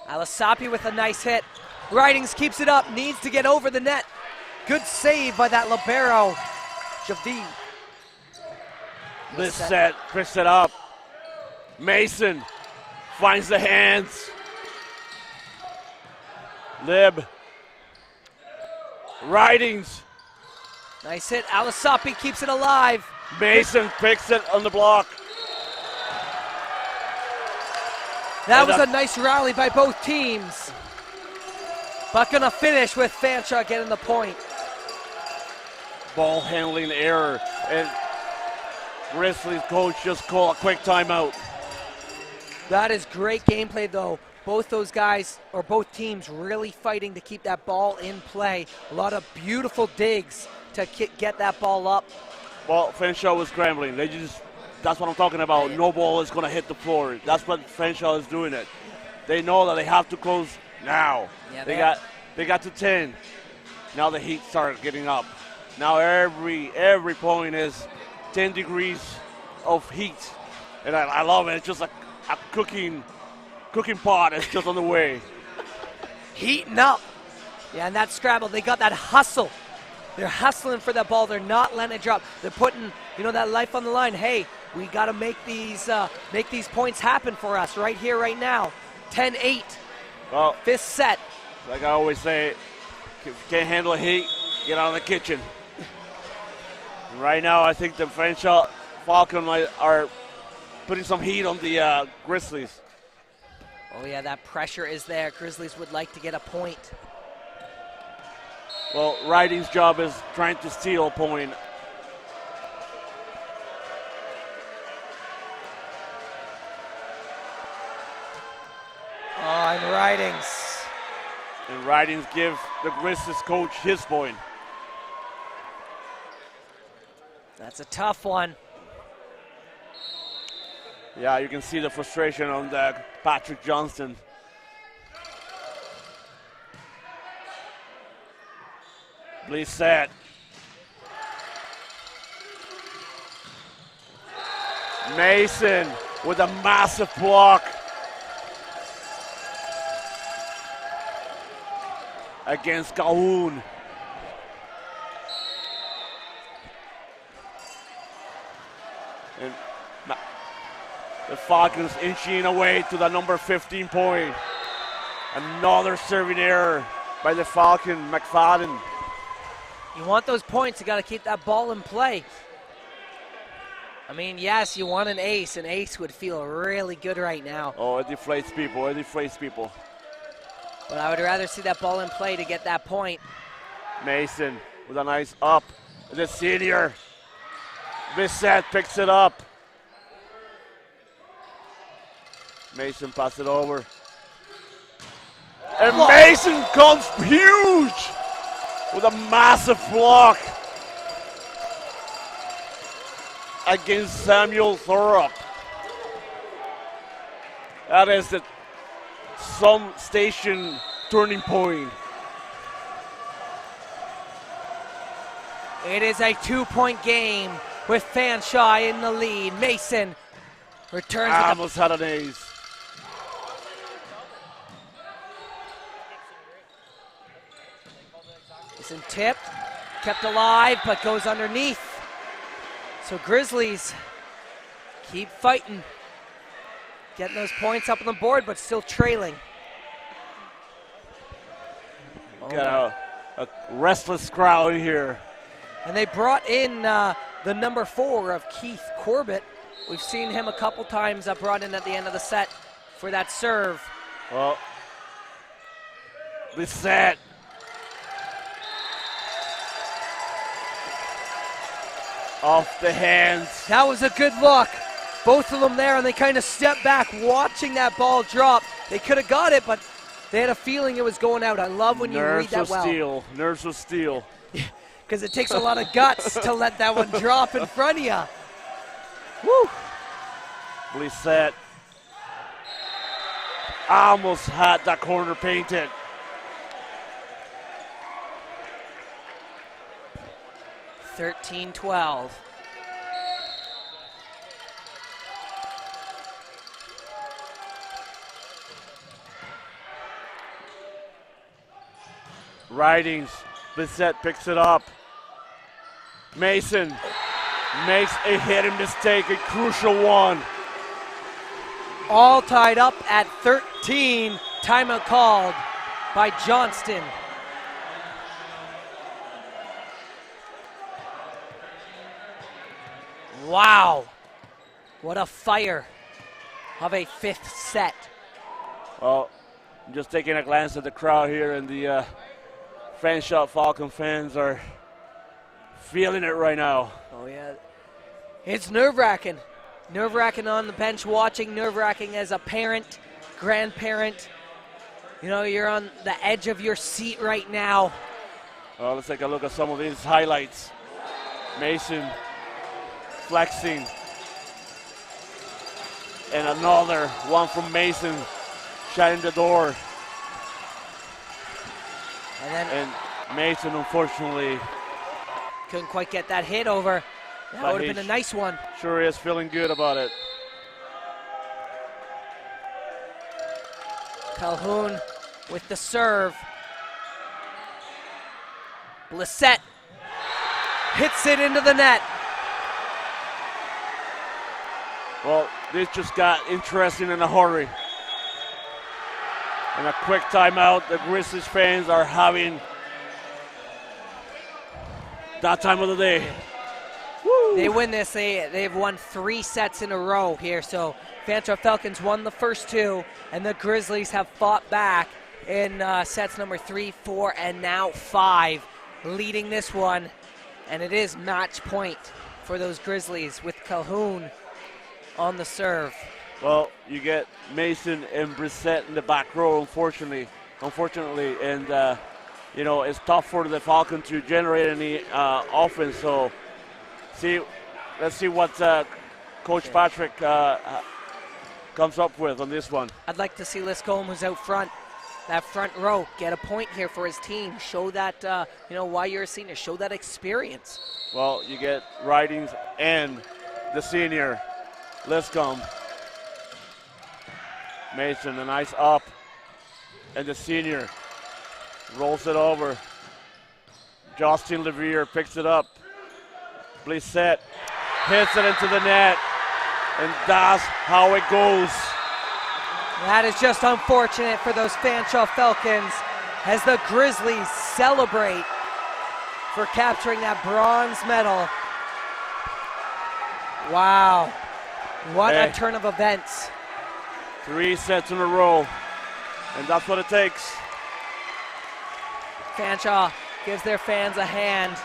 Alasapi with a nice hit. Ridings keeps it up, needs to get over the net. Good save by that libero, Javi. This set picks it up. Mason finds the hands. Lib. Ridings. Nice hit. Alasapi keeps it alive. Mason picks it on the block. That was a nice rally by both teams. But gonna finish with Fanshawe getting the point. Ball handling error. And Grizzlies coach just called a quick timeout. That is great gameplay though. Both those guys, or both teams, really fighting to keep that ball in play. A lot of beautiful digs to get that ball up. Well, Fanshawe was scrambling. That's what I'm talking about. No ball is going to hit the floor. That's what Fanshawe is doing it. They know that they have to close now. Yeah, they got to 10. Now the heat started getting up. Now every point is 10 degrees of heat. And I love it. It's just like a cooking pot is just on the way. Heating up. Yeah, and that scramble, they got that hustle. They're hustling for that ball. They're not letting it drop. They're putting, that life on the line. Hey, we got to make these points happen for us right here, right now. 10-8. Well, fifth set. Like I always say, if you can't handle the heat, get out of the kitchen. Right now, I think the Fanshawe Falcons are putting some heat on the Grizzlies. Oh yeah, that pressure is there. Grizzlies would like to get a point. Well, Riding's job is trying to steal a point. Oh, and Ridings. And Ridings give the Grizzlies coach his point. That's a tough one. Yeah, you can see the frustration on Patrick Johnston. Please set. Mason with a massive block against Calhoun. And the Falcons inching away to the number 15 point. Another serving error by the Falcon, McFadden. You want those points, you got to keep that ball in play. I mean, yes, you want an ace. An ace would feel really good right now. Oh, it deflates people. It deflates people. But I would rather see that ball in play to get that point. Mason with a nice up. The senior. Bissett picks it up. Mason pass it over. And Mason comes huge with a massive block against Samuel Thorup. That is the some station turning point. It is a 2-point game with Fanshawe in the lead. Mason returns. Almost had an ace. Mason tip, kept alive, but goes underneath. So Grizzlies keep fighting, getting those points up on the board, but still trailing. Got a restless crowd here. And they brought in the number 4 of Keith Corbett. We've seen him a couple times brought in at the end of the set for that serve. Well, this set. Off the hands. That was a good look. Both of them there, and they kind of stepped back watching that ball drop. They could have got it, but they had a feeling it was going out. I love when you read that well. Nerves of steel. Because it takes a lot of guts to let that one drop in front of you. Woo! Blissett almost had that corner painted. (13-12). Ridings. Blissett picks it up. Mason makes a hitting mistake, a crucial one. All tied up at 13. Timeout called by Johnston. Wow. What a fire of a 5th set. Well, I'm just taking a glance at the crowd here, and the Fanshawe Falcon fans are feeling it right now. Oh, yeah. It's nerve-wracking. Nerve-wracking on the bench watching, nerve-wracking as a parent, grandparent. You know, you're on the edge of your seat right now. Well, let's take a look at some of these highlights. Mason flexing. And another one from Mason, shutting the door. And Mason, unfortunately, couldn't quite get that hit over. That would have been a nice one. Sure is feeling good about it. Calhoun with the serve. Blissett hits it into the net. Well, this just got interesting in a hurry. And a quick timeout. The Grizzlies fans are having that time of the day. Woo. They win this. They've won 3 sets in a row here. So Fanshawe Falcons won the first 2, and the Grizzlies have fought back in sets number 3, 4, and now 5, leading this one. And it is match point for those Grizzlies with Calhoun on the serve. Well, you get Mason and Blissett in the back row, unfortunately, and you know, it's tough for the Falcons to generate any offense. So, let's see what Coach Patrick comes up with on this one. I'd like to see Liscombe, who's out front, that front row, get a point here for his team. Show that, you know, why you're a senior. Show that experience. Well, you get Ridings and the senior, Liscombe. Mason, a nice up, and the senior rolls it over. Justin Levere picks it up. Blissett hits it into the net, and that's how it goes. That is just unfortunate for those Fanshawe Falcons as the Grizzlies celebrate for capturing that bronze medal. Wow, what a turn of events. 3 sets in a row, and that's what it takes. Fanshawe gives their fans a hand.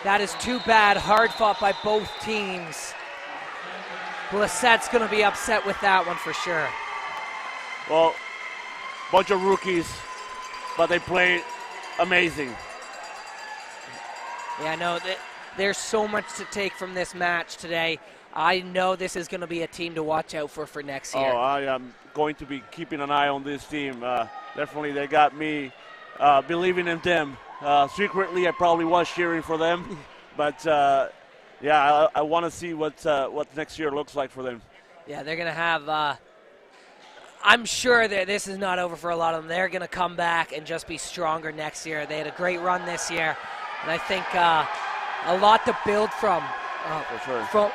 That is too bad. Hard fought by both teams. Blissett's going to be upset with that one for sure. Well, bunch of rookies, but they played amazing. Yeah, no, there's so much to take from this match today. I know this is going to be a team to watch out for next year. Oh, I am going to be keeping an eye on this team. Definitely, they got me believing in them. Secretly, I probably was cheering for them, but yeah, I want to see what next year looks like for them. Yeah, they're going to have I'm sure that this is not over for a lot of them. They're going to come back and just be stronger next year. They had a great run this year, and I think a lot to build from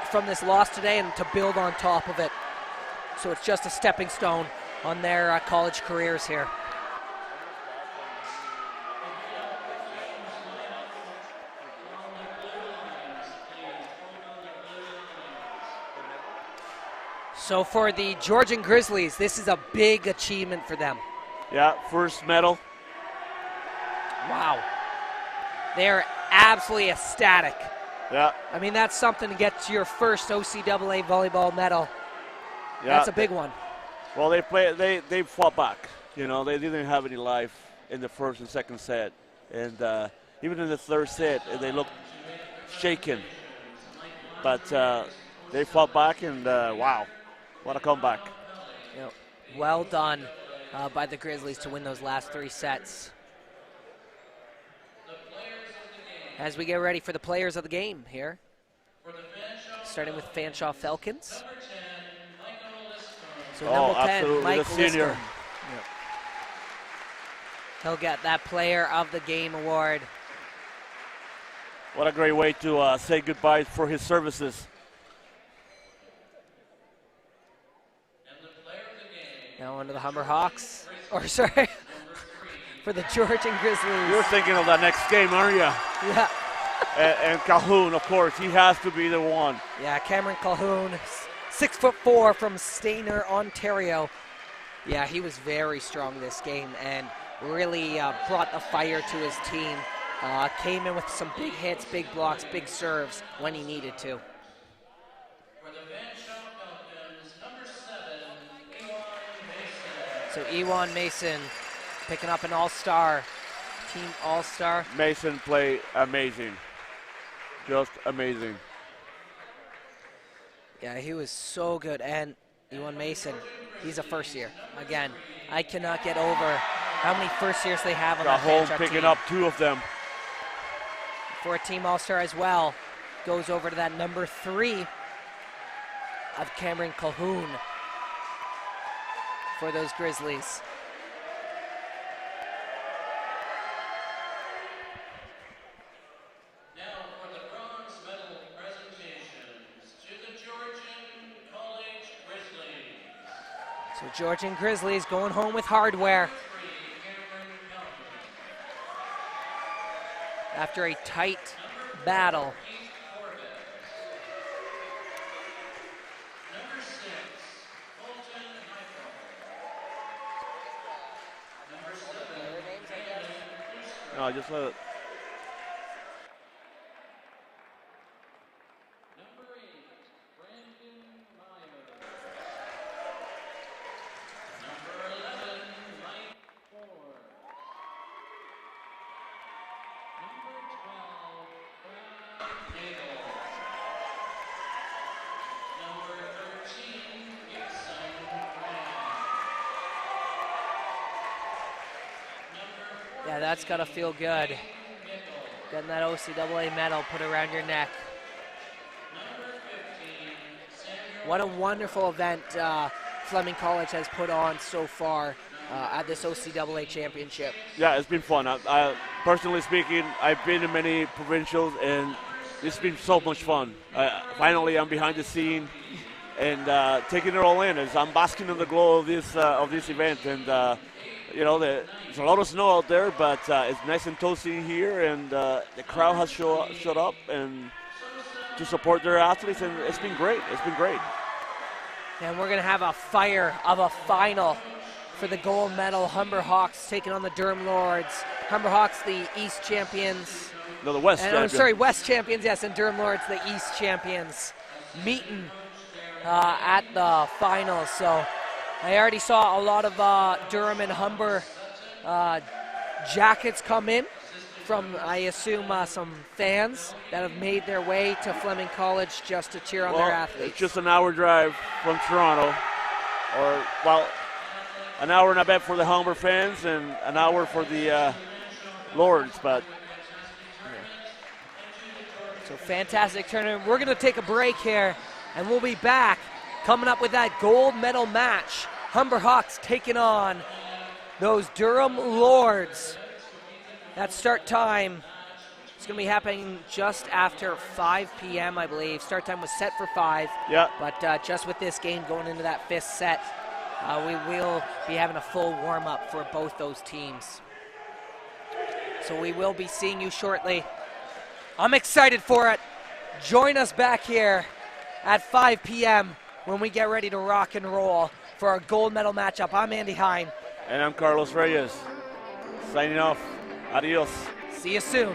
from this loss today and to build on top of it. So it's just a stepping stone on their college careers here. So for the Georgian Grizzlies, this is a big achievement for them. Yeah, first medal. Wow. They're absolutely ecstatic. Yeah. I mean, that's something to get to your first OCAA volleyball medal. Yeah. That's a big one. Well, they fought back. You know, they didn't have any life in the first and second set. And even in the third set, they looked shaken. But they fought back, and wow. What a comeback. Yep. Well done by the Grizzlies to win those last 3 sets. As we get ready for the players of the game here, starting with Fanshawe Falcons. So number 10, Mike senior. Yep. He'll get that Player of the Game award. What a great way to say goodbye for his services. Now on to the Humber Hawks, or sorry, for the Georgian Grizzlies. You're thinking of that next game, aren't you? Yeah. and Calhoun, of course, he has to be the one. Yeah, Cameron Calhoun, 6'4" from Stainer, Ontario. Yeah, he was very strong this game and really brought the fire to his team. Came in with some big hits, big blocks, big serves when he needed to. So Ewan Mason picking up an all-star, team all-star. Mason played amazing, just amazing. Yeah, he was so good. And Ewan Mason, he's a first year. Again, I cannot get over how many first years they have on that Calhoun Fanshawe picking team. up 2 of them. For a team all-star as well, goes over to that number 3 of Cameron Calhoun for those Grizzlies. Now for the bronze medal presentations to the Georgian College Grizzlies. So Georgian Grizzlies going home with hardware. After a tight battle. No, just let it. Number 8, Brandon Meyer. Number 11, Mike Ford. Number 12, Brad Nagel. Number 13, Gibson Graham. Yeah, that's got to feel good. Getting that OCAA medal put around your neck. What a wonderful event Fleming College has put on so far at this OCAA championship. Yeah, it's been fun. I personally speaking, I've been in many provincials, and it's been so much fun. Finally, I'm behind the scene and taking it all in. As I'm basking in the glow of this event, and you know, there's a lot of snow out there, but it's nice and toasty here, and the crowd has showed up and to support their athletes, and it's been great. It's been great. And we're going to have a fire of a final for the gold medal. Humber Hawks taking on the Durham Lords. Humber Hawks, the East champions. No, the West champions. I'm sorry, West champions, yes, and Durham Lords, the East champions, meeting at the finals. So I already saw a lot of Durham and Humber jackets come in from, I assume, some fans that have made their way to Fleming College just to cheer on their athletes. It's just an hour drive from Toronto, or, well, an hour and a bit for the Humber fans and an hour for the Lords, but. So fantastic tournament. We're going to take a break here, and we'll be back coming up with that gold medal match Humber Hawks taking on those Durham Lords. That start time is going to be happening just after 5 p.m., I believe. Start time was set for 5. Yeah. But just with this game going into that 5th set, we will be having a full warm-up for both those teams. So we will be seeing you shortly. I'm excited for it. Join us back here at 5 p.m. when we get ready to rock and roll for our gold medal matchup. I'm Andy Hine. And I'm Carlos Reyes. Signing off. Adios. See you soon.